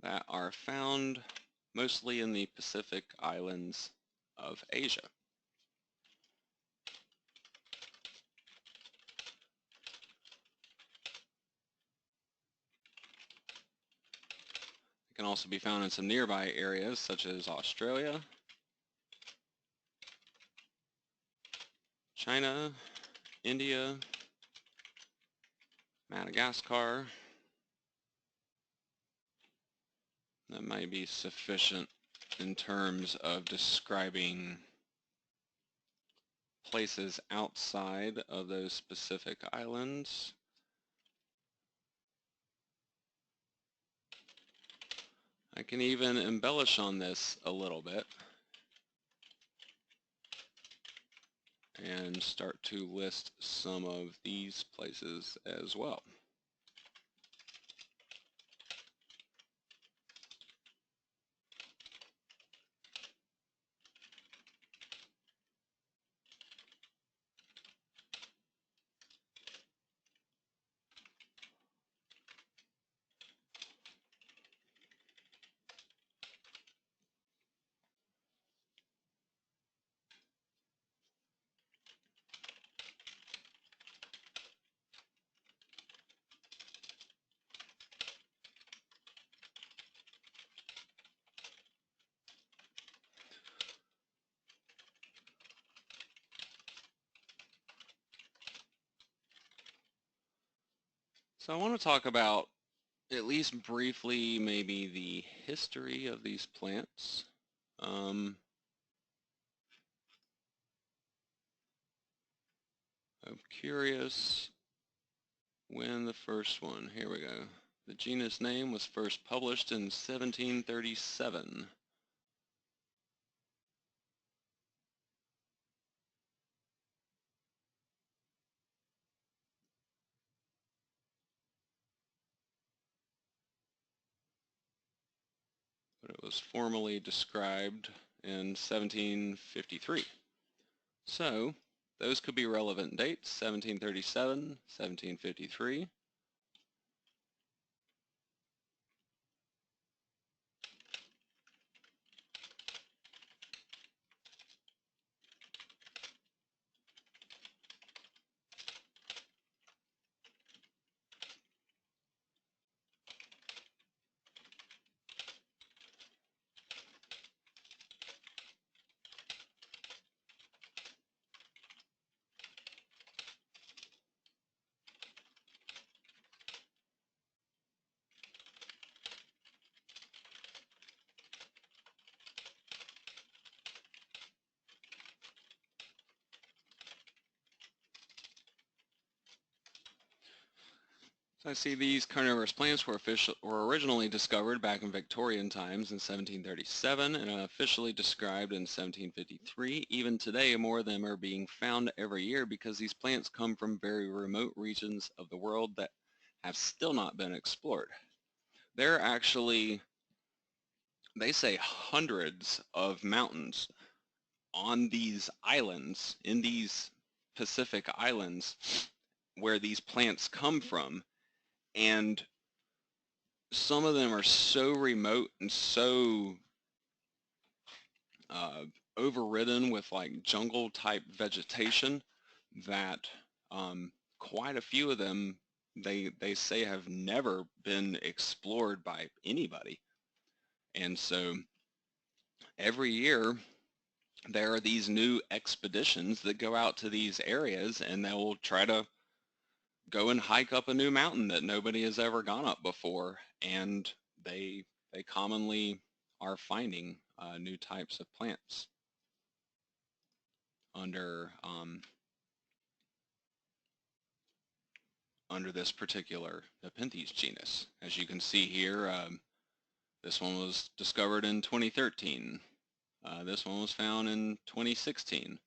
that are found mostly in the Pacific islands of Asia. It can also be found in some nearby areas such as Australia, China, India, Madagascar. That might be sufficient in terms of describing places outside of those specific islands. I can even embellish on this a little bit and start to list some of these places as well. So I want to talk about, at least briefly, maybe the history of these plants. I'm curious when the first one, here we go. The genus name was first published in 1737. But it was formally described in 1753. So those could be relevant dates, 1737, 1753. So I see these carnivorous plants were originally discovered back in Victorian times in 1737 and officially described in 1753. Even today, more of them are being found every year because these plants come from very remote regions of the world that have still not been explored. There are actually, they say, hundreds of mountains on these islands, in these Pacific islands, where these plants come from. And some of them are so remote and so overridden with like jungle type vegetation that quite a few of them they say have never been explored by anybody. And so every year there are these new expeditions that go out to these areas and they'll try to go and hike up a new mountain that nobody has ever gone up before, and they commonly are finding new types of plants under under this particular Nepenthes genus. As you can see here, this one was discovered in 2013. This one was found in 2016.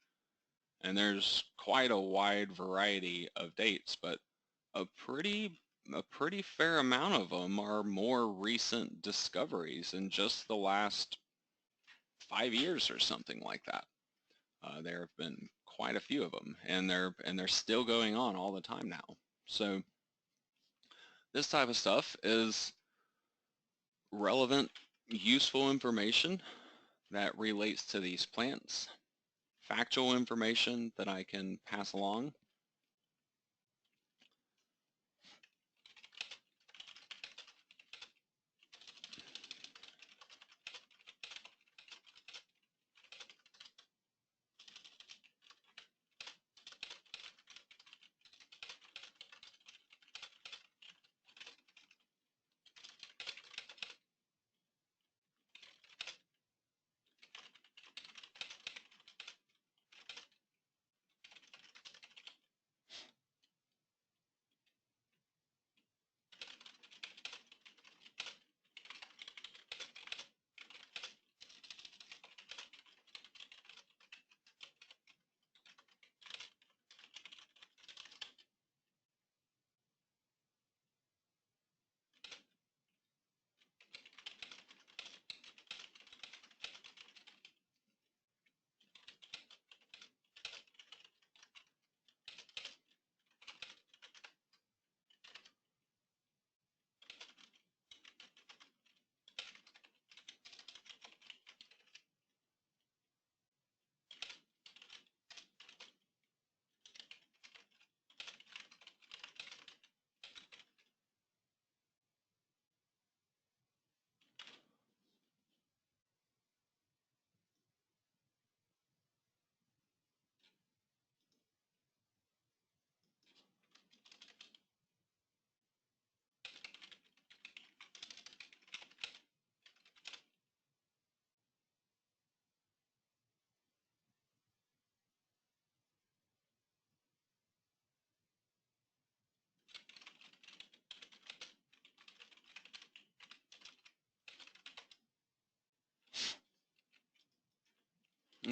And there's quite a wide variety of dates, but a pretty fair amount of them are more recent discoveries in just the last 5 years or something like that. There have been quite a few of them, and they're still going on all the time now. So this type of stuff is relevant, useful information that relates to these plants, factual information that I can pass along.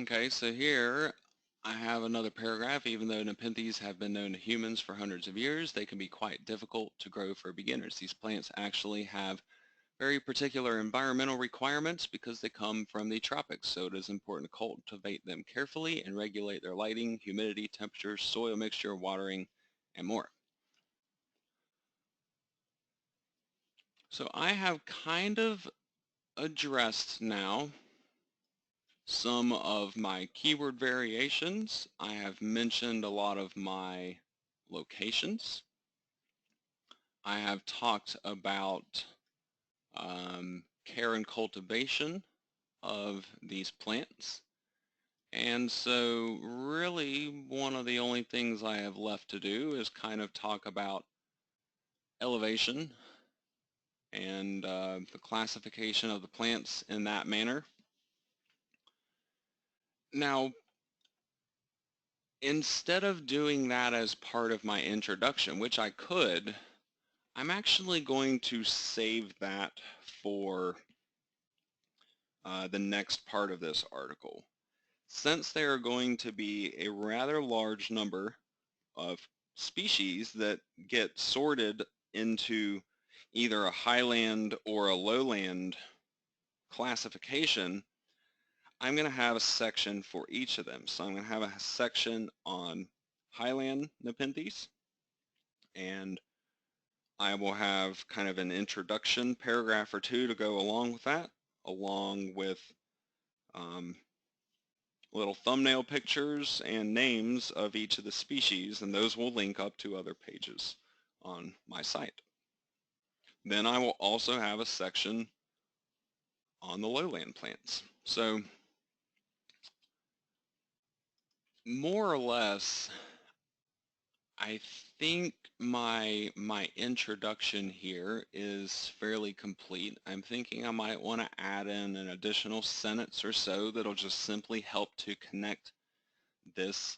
Okay, so here I have another paragraph. Even though Nepenthes have been known to humans for hundreds of years, they can be quite difficult to grow for beginners. These plants actually have very particular environmental requirements because they come from the tropics, so it is important to cultivate them carefully and regulate their lighting, humidity, temperature, soil mixture, watering, and more. So I have kind of addressed now some of my keyword variations. I have mentioned a lot of my locations. I have talked about care and cultivation of these plants. And so really one of the only things I have left to do is kind of talk about elevation and the classification of the plants in that manner. Now, instead of doing that as part of my introduction, which I could, I'm actually going to save that for the next part of this article. Since there are going to be a rather large number of species that get sorted into either a highland or a lowland classification, I'm going to have a section for each of them. So I'm going to have a section on highland Nepenthes, and I will have kind of an introduction paragraph or two to go along with that, along with little thumbnail pictures and names of each of the species, and those will link up to other pages on my site. Then I will also have a section on the lowland plants. So more or less, I think my introduction here is fairly complete. I'm thinking I might want to add in an additional sentence or so that'll just simply help to connect this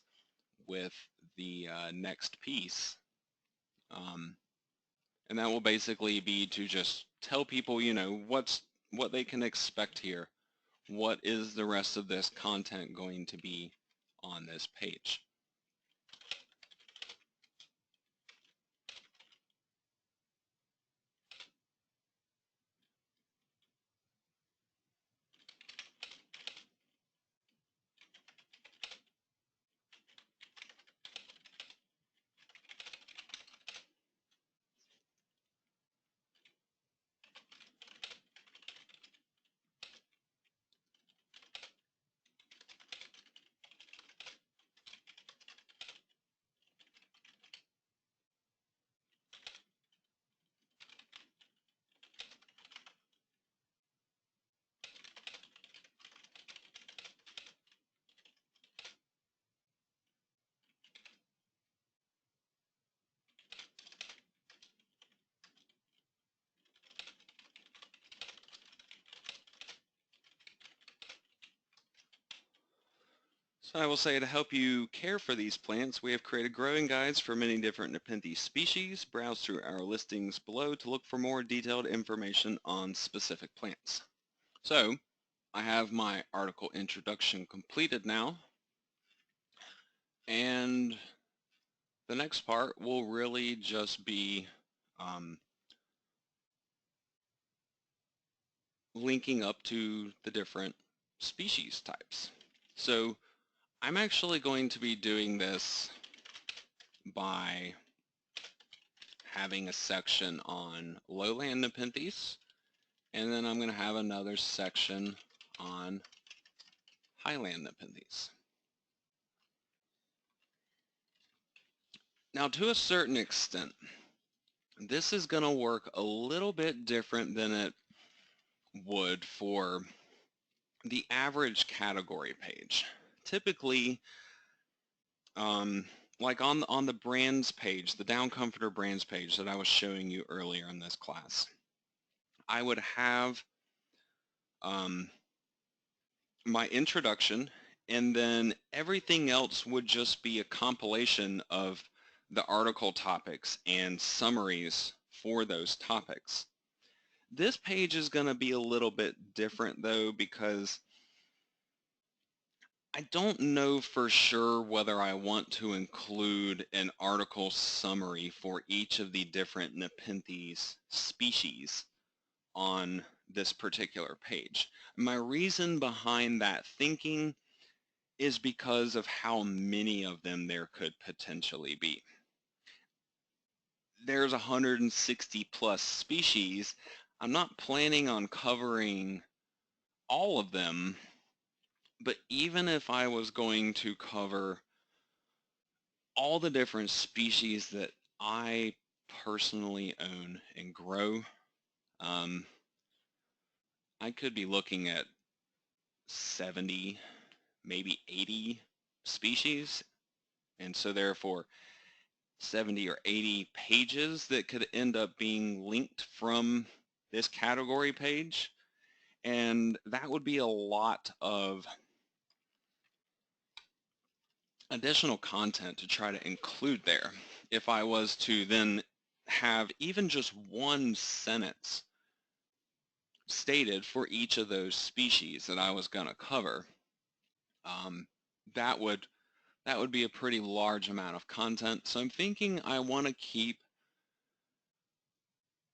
with the next piece. And that will basically be to just tell people, you know, what they can expect here. What is the rest of this content going to be on this page? So I will say, to help you care for these plants, we have created growing guides for many different Nepenthes species. Browse through our listings below to look for more detailed information on specific plants. So I have my article introduction completed now, and the next part will really just be linking up to the different species types. So I'm actually going to be doing this by having a section on lowland Nepenthes, and then I'm going to have another section on highland Nepenthes. Now, to a certain extent, this is going to work a little bit different than it would for the average category page. Typically, like on the brands page, the Down Comforter brands page that I was showing you earlier in this class, I would have my introduction, and then everything else would just be a compilation of the article topics and summaries for those topics. This page is going to be a little bit different though, because I don't know for sure whether I want to include an article summary for each of the different Nepenthes species on this particular page. My reason behind that thinking is because of how many of them there could potentially be. There's 160 plus species. I'm not planning on covering all of them, but even if I was going to cover all the different species that I personally own and grow, I could be looking at 70, maybe 80 species, and so therefore 70 or 80 pages that could end up being linked from this category page, and that would be a lot of additional content to try to include there if I was to then have even just one sentence stated for each of those species that I was going to cover. That would be a pretty large amount of content. So I'm thinking I want to keep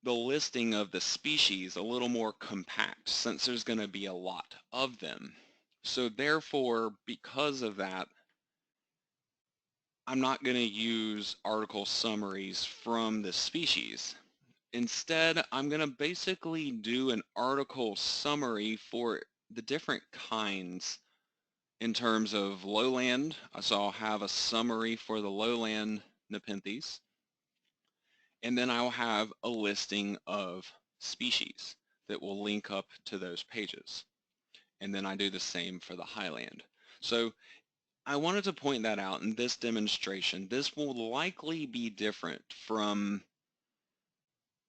the listing of the species a little more compact, since there's going to be a lot of them. So therefore, because of that, I'm not going to use article summaries from the species. Instead, I'm going to basically do an article summary for the different kinds in terms of lowland. So I'll have a summary for the lowland Nepenthes, and then I'll have a listing of species that will link up to those pages. And then I do the same for the highland. So I wanted to point that out in this demonstration. This will likely be different from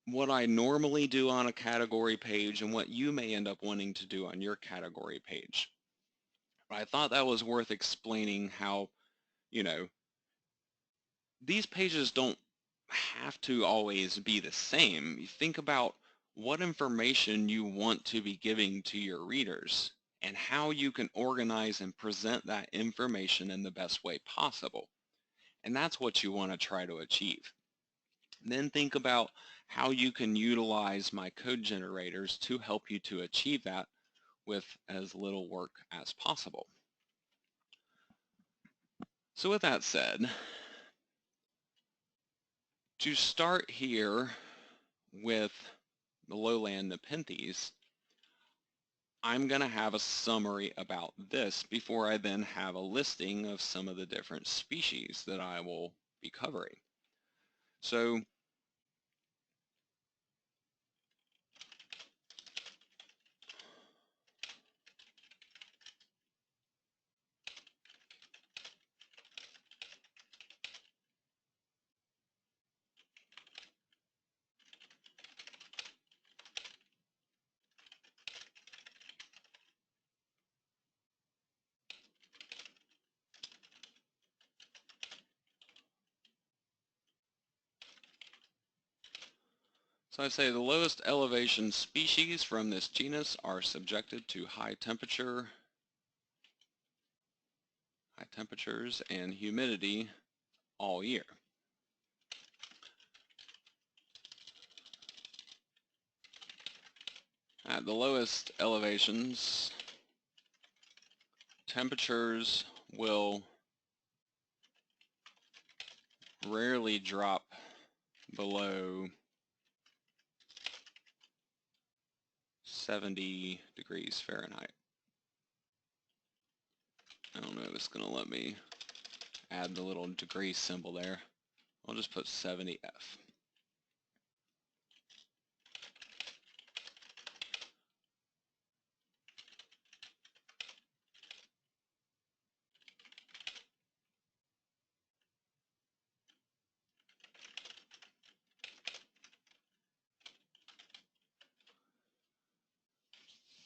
what I normally do on a category page and what you may end up wanting to do on your category page. But I thought that was worth explaining how, these pages don't have to always be the same. You think about what information you want to be giving to your readers and how you can organize and present that information in the best way possible. And that's what you want to try to achieve. And then think about how you can utilize my code generators to help you to achieve that with as little work as possible. So with that said, to start here with the lowland Nepenthes, I'm going to have a summary about this before I then have a listing of some of the different species that I will be covering. So So I say the lowest elevation species from this genus are subjected to high temperatures and humidity all year. At the lowest elevations, temperatures will rarely drop below 70 degrees Fahrenheit. I don't know if it's going to let me add the little degree symbol there. I'll just put 70 F.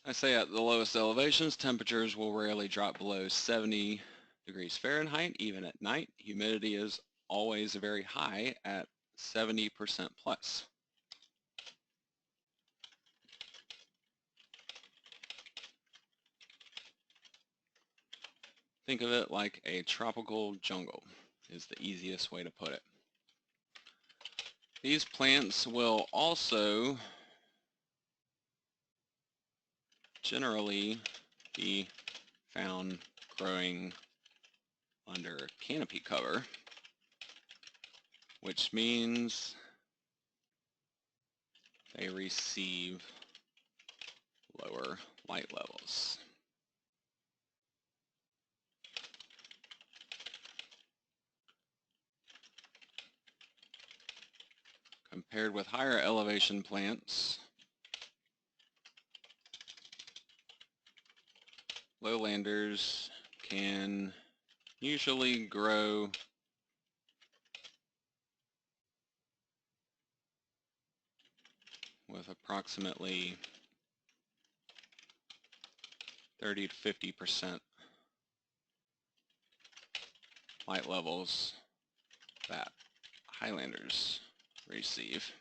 I say at the lowest elevations, temperatures will rarely drop below 70 degrees Fahrenheit, even at night. Humidity is always very high at 70% plus. Think of it like a tropical jungle is the easiest way to put it. These plants will also generally be found growing under canopy cover, which means they receive lower light levels. Compared with higher elevation plants, lowlanders can usually grow with approximately 30 to 50% light levels that highlanders receive.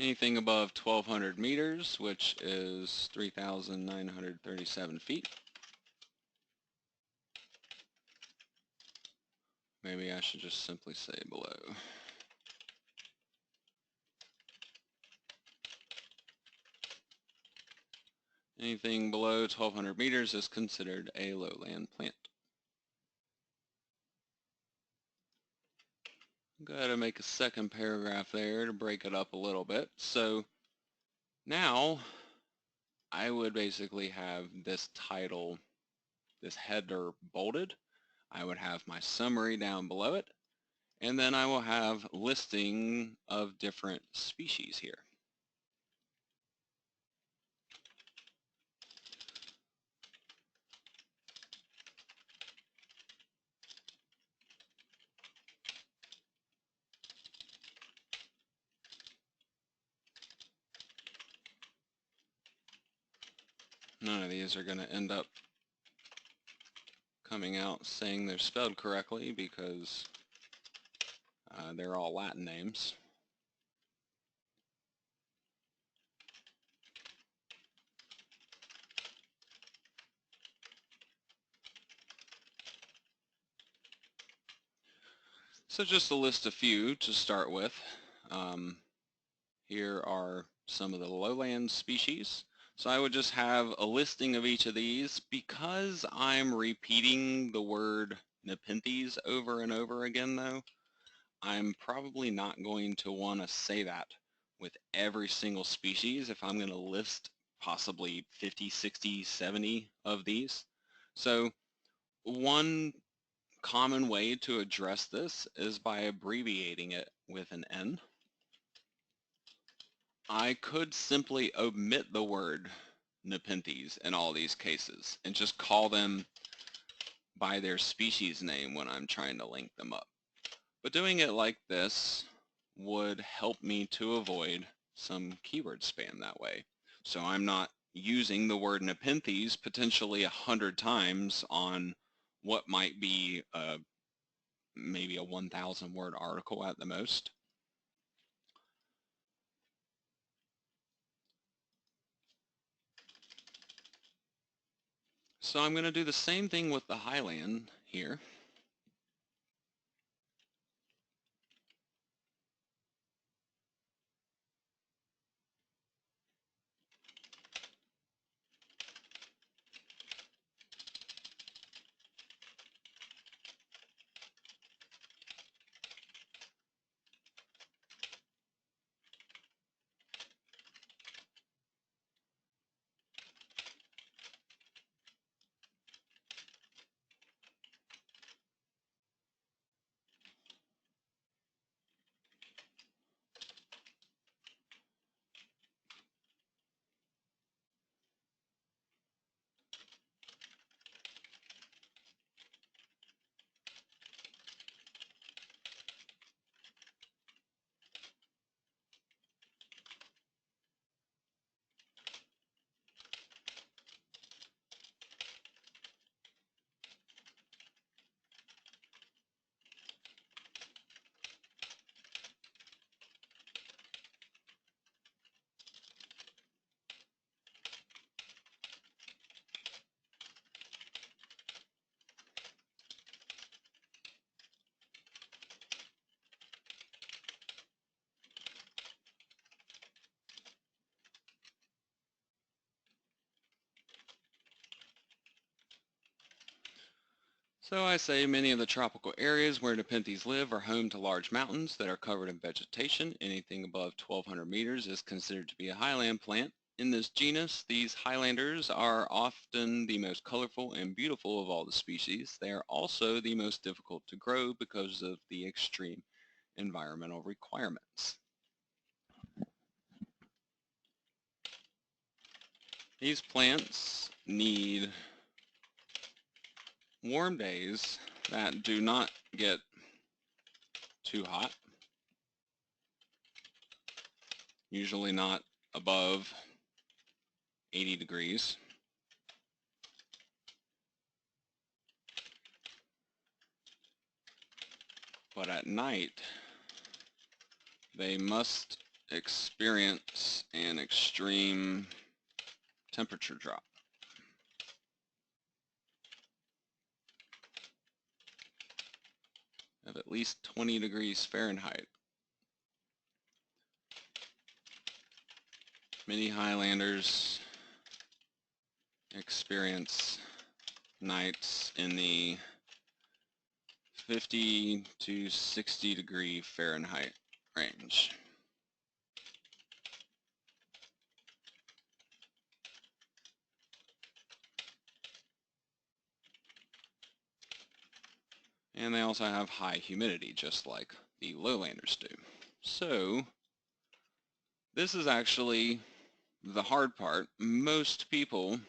Anything above 1,200 meters, which is 3,937 feet. Maybe I should just simply say below. Anything below 1,200 meters is considered a lowland plant. Go ahead and make a second paragraph there to break it up a little bit. So now I would basically have this title, this header bolded. I would have my summary down below it, and then I will have listing of different species here. None of these are going to end up coming out saying they're spelled correctly because they're all Latin names. So just to list a few to start with. Here are some of the lowland species. So I would just have a listing of each of these. Because I'm repeating the word Nepenthes over and over again though, I'm probably not going to want to say that with every single species if I'm going to list possibly 50, 60, 70 of these. So one common way to address this is by abbreviating it with an N. I could simply omit the word Nepenthes in all these cases and just call them by their species name when I'm trying to link them up. But doing it like this would help me to avoid some keyword spam that way. So I'm not, using the word Nepenthes potentially 100 times on what might be maybe a 1,000 word article at the most. So I'm going to do the same thing with the highland here. So I say many of the tropical areas where Nepenthes live are home to large mountains that are covered in vegetation. Anything above 1,200 meters is considered to be a highland plant. In this genus, these highlanders are often the most colorful and beautiful of all the species. They are also the most difficult to grow because of the extreme environmental requirements. These plants need warm days that do not get too hot, usually not above 80 degrees. But at night, they must experience an extreme temperature drop of at least 20 degrees Fahrenheit. Many highlanders experience nights in the 50 to 60 degree Fahrenheit range. And they also have high humidity, just like the lowlanders do. So this is actually the hard part. Most people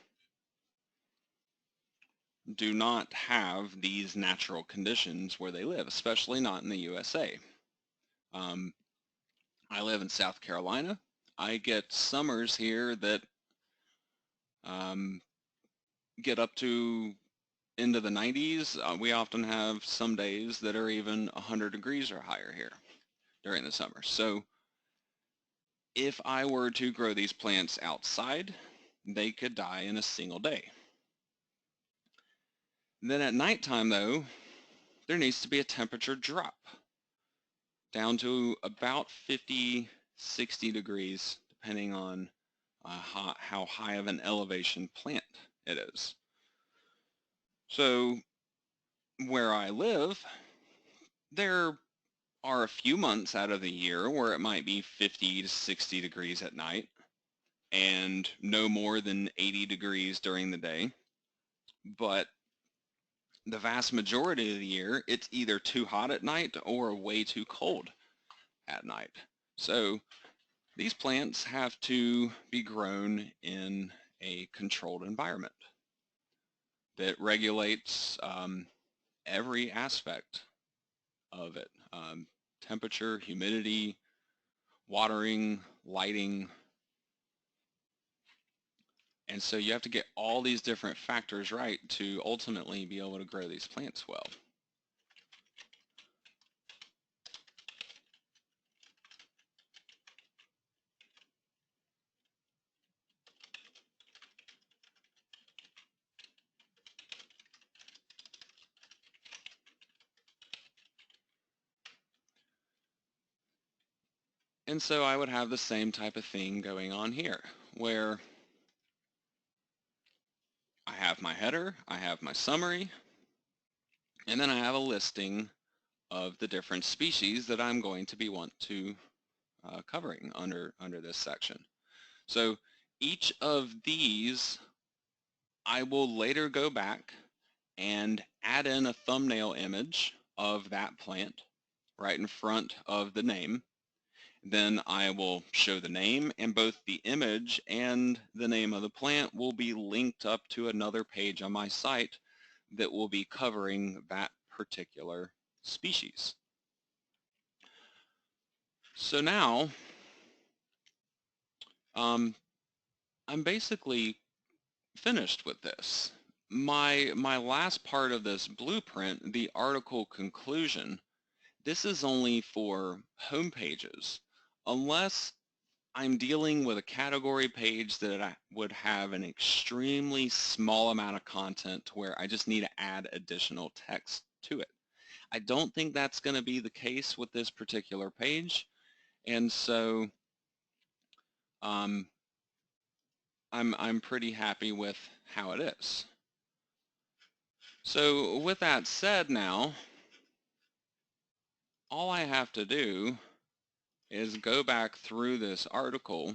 do not have these natural conditions where they live, especially not in the USA. I live in South Carolina. I get summers here that get up to into the 90s. We often have some days that are even 100 degrees or higher here during the summer. So if I were to grow these plants outside, they could die in a single day. Then at nighttime, though, there needs to be a temperature drop down to about 50, 60 degrees, depending on how high of an elevation plant it is. So where I live, there are a few months out of the year where it might be 50 to 60 degrees at night and no more than 80 degrees during the day. But the vast majority of the year, it's either too hot at night or way too cold at night. So these plants have to be grown in a controlled environment that regulates every aspect of it. Temperature, humidity, watering, lighting, And so you have to get all these different factors right to ultimately be able to grow these plants well. And so I would have the same type of thing going on here, where I have my header, I have my summary, and then I have a listing of the different species that I'm going to be covering under this section. So each of these, I will later go back and add in a thumbnail image of that plant right in front of the name. Then I will show the name, and both the image and the name of the plant will be linked up to another page on my site that will be covering that particular species. So now I'm basically finished with this. My last part of this blueprint, the article conclusion, this is only for home pages. Unless I'm dealing with a category page that I would have an extremely small amount of content to where I just need to add additional text to it. I don't think that's going to be the case with this particular page, and so I'm pretty happy with how it is. So with that said, now all I have to do is go back through this article.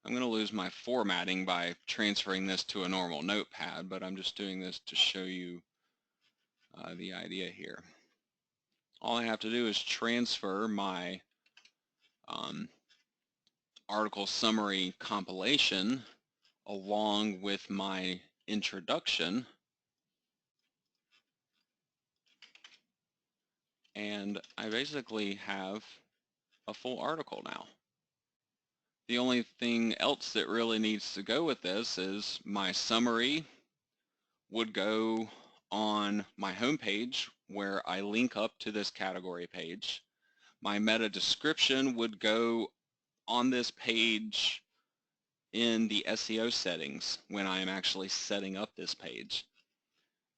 I'm going to lose my formatting by transferring this to a normal notepad, but I'm just doing this to show you the idea here. All I have to do is transfer my article summary compilation along with my introduction, and I basically have a full article now. The only thing else that really needs to go with this is my summary would go on my home page where I link up to this category page. My meta description would go on this page in the SEO settings when I am actually setting up this page.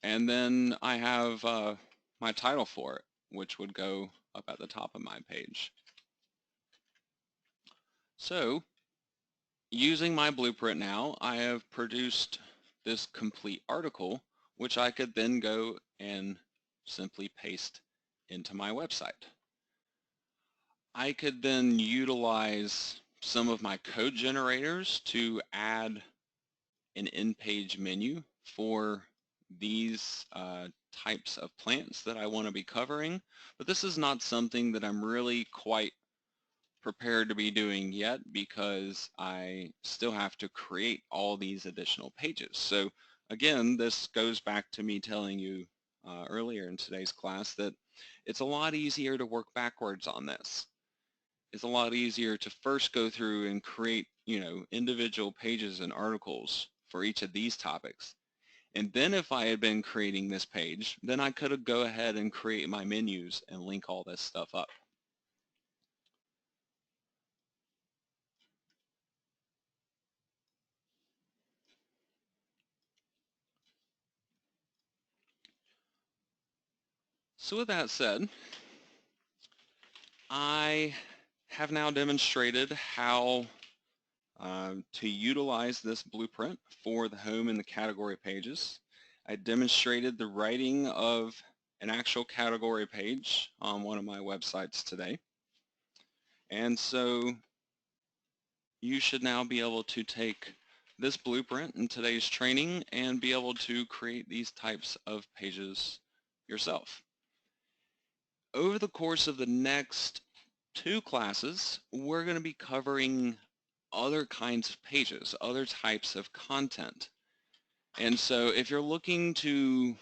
And then I have my title for it, which would go up at the top of my page. So using my blueprint now, I have produced this complete article, which I could then go and simply paste into my website. I could then utilize some of my code generators to add an in-page menu for these types of plants that I want to be covering, but this is not something that I'm really quite prepared to be doing yet because I still have to create all these additional pages. So again, this goes back to me telling you earlier in today's class that it's a lot easier to work backwards on this. It's a lot easier to first go through and create, individual pages and articles for each of these topics. And then if I had been creating this page, then I could have go ahead and create my menus and link all this stuff up. So with that said, I have now demonstrated how to utilize this blueprint for the home and the category pages. I demonstrated the writing of an actual category page on one of my websites today. And so you should now be able to take this blueprint in today's training and be able to create these types of pages yourself. Over the course of the next 2 classes, we're going to be covering other kinds of pages, other types of content. And so if you're looking to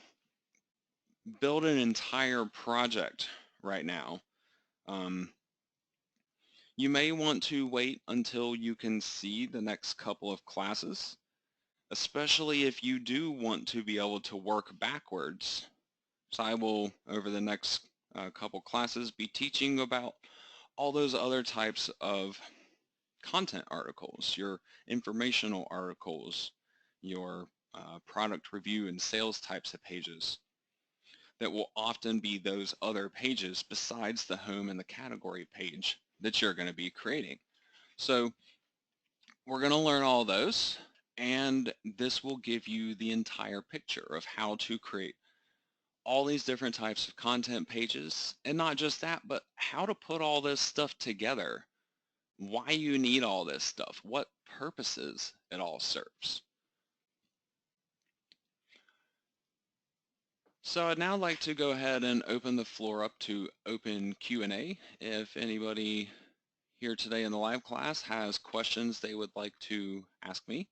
build an entire project right now, you may want to wait until you can see the next couple of classes especially if you do want to be able to work backwards. So I will, over the next couple classes, be teaching about all those other types of content articles, your informational articles, your product review and sales types of pages that will often be those other pages besides the home and the category page that you're going to be creating. So we're going to learn all those, and this will give you the entire picture of how to create all these different types of content pages, and not just that, but how to put all this stuff together, why you need all this stuff, what purposes it all serves. So I'd now like to go ahead and open the floor up to open Q&A. If anybody here today in the live class has questions they would like to ask me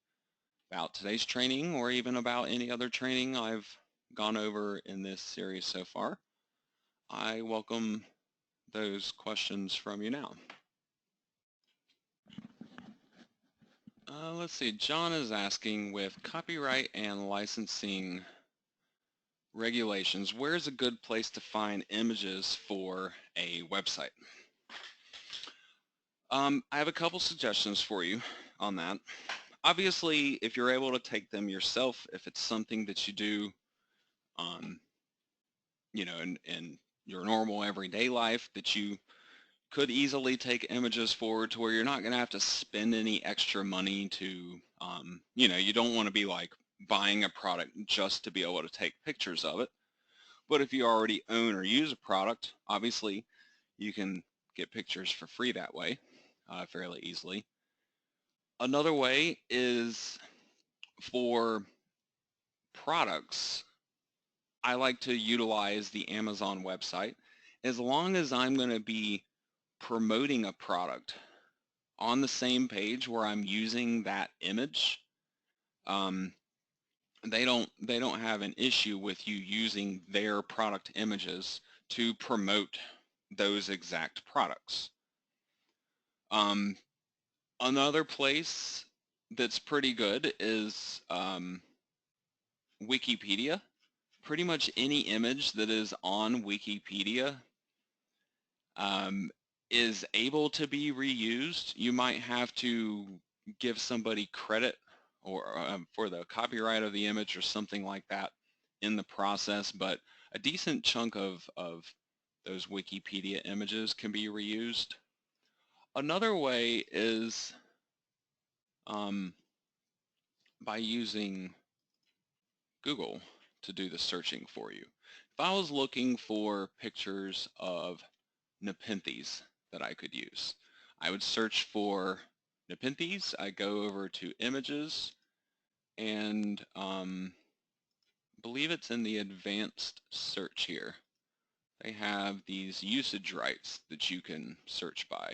about today's training or even about any other training I've gone over in this series so far, I welcome those questions from you now. Let's see, John is asking, with copyright and licensing regulations, where's a good place to find images for a website? I have a couple suggestions for you on that. Obviously, if you're able to take them yourself, if it's something that you do, you know, in your normal everyday life, that you could easily take images forward to where you're not going to have to spend any extra money to, you know, you don't want to be like buying a product just to be able to take pictures of it. But if you already own or use a product, obviously you can get pictures for free that way, fairly easily. Another way is for products. I like to utilize the Amazon website. As long as I'm going to be promoting a product on the same page where I'm using that image, they don't have an issue with you using their product images to promote those exact products. Another place that's pretty good is Wikipedia. Pretty much any image that is on Wikipedia is able to be reused. You might have to give somebody credit or for the copyright of the image or something like that in the process, but a decent chunk of those Wikipedia images can be reused. Another way is by using Google to do the searching for you. If I was looking for pictures of Nepenthes that I could use, I would search for Nepenthes. I go over to images and believe it's in the advanced search here. They have these usage rights that you can search by.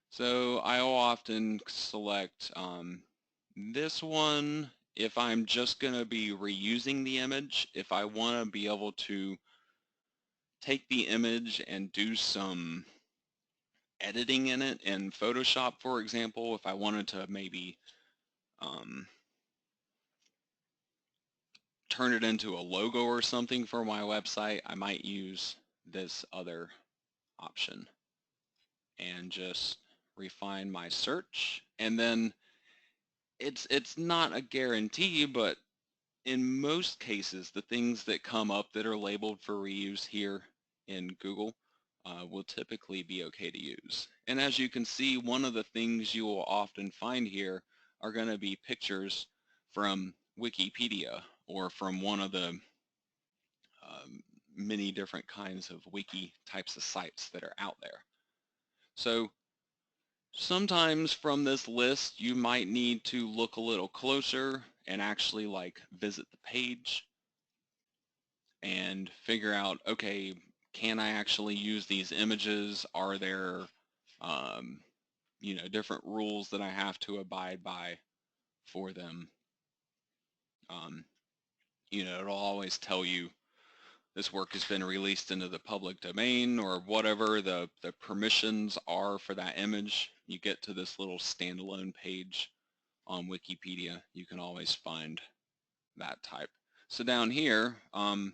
So I'll often select this one if I'm just going to be reusing the image. If I want to be able to take the image and do some editing in it in Photoshop, for example, if I wanted to maybe turn it into a logo or something for my website, I might use this other option and just refine my search. And then it's not a guarantee, but in most cases, the things that come up that are labeled for reuse here in Google will typically be okay to use. And as you can see, one of the things you will often find here are going to be pictures from Wikipedia or from one of the many different kinds of wiki types of sites that are out there. So sometimes from this list, you might need to look a little closer and actually like visit the page and figure out, okay, can I actually use these images? Are there, you know, different rules that I have to abide by for them? You know, it'll always tell you this work has been released into the public domain or whatever the permissions are for that image. You get to this little standalone page on Wikipedia, you can always find that type. So down here, I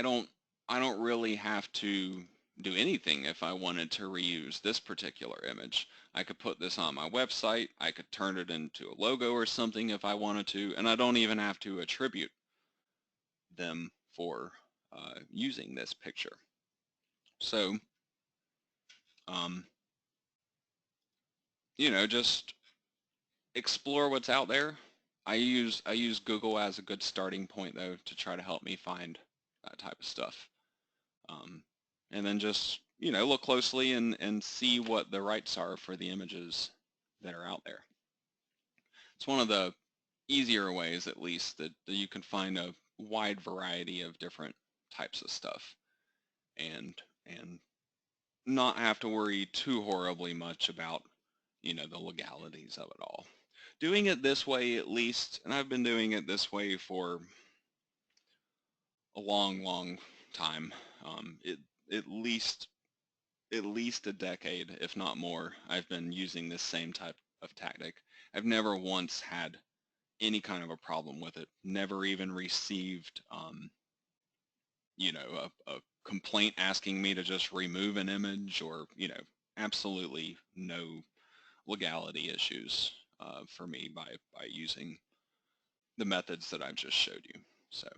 don't really have to do anything if I wanted to reuse this particular image. I could put this on my website, I could turn it into a logo or something if I wanted to, and I don't even have to attribute them for using this picture. So, you know, just explore what's out there. I use Google as a good starting point though to try to help me find that type of stuff. And then just, you know, look closely and see what the rights are for the images that are out there. It's one of the easier ways, at least, that you can find a wide variety of different types of stuff and not have to worry too horribly much about, you know, the legalities of it all. Doing it this way, at least, and I've been doing it this way for a long time, at least a decade, if not more, I've been using this same type of tactic. I've never once had any kind of a problem with it. Never even received, you know, a complaint asking me to just remove an image, or, you know, absolutely no legality issues for me by using the methods that I've just showed you. So.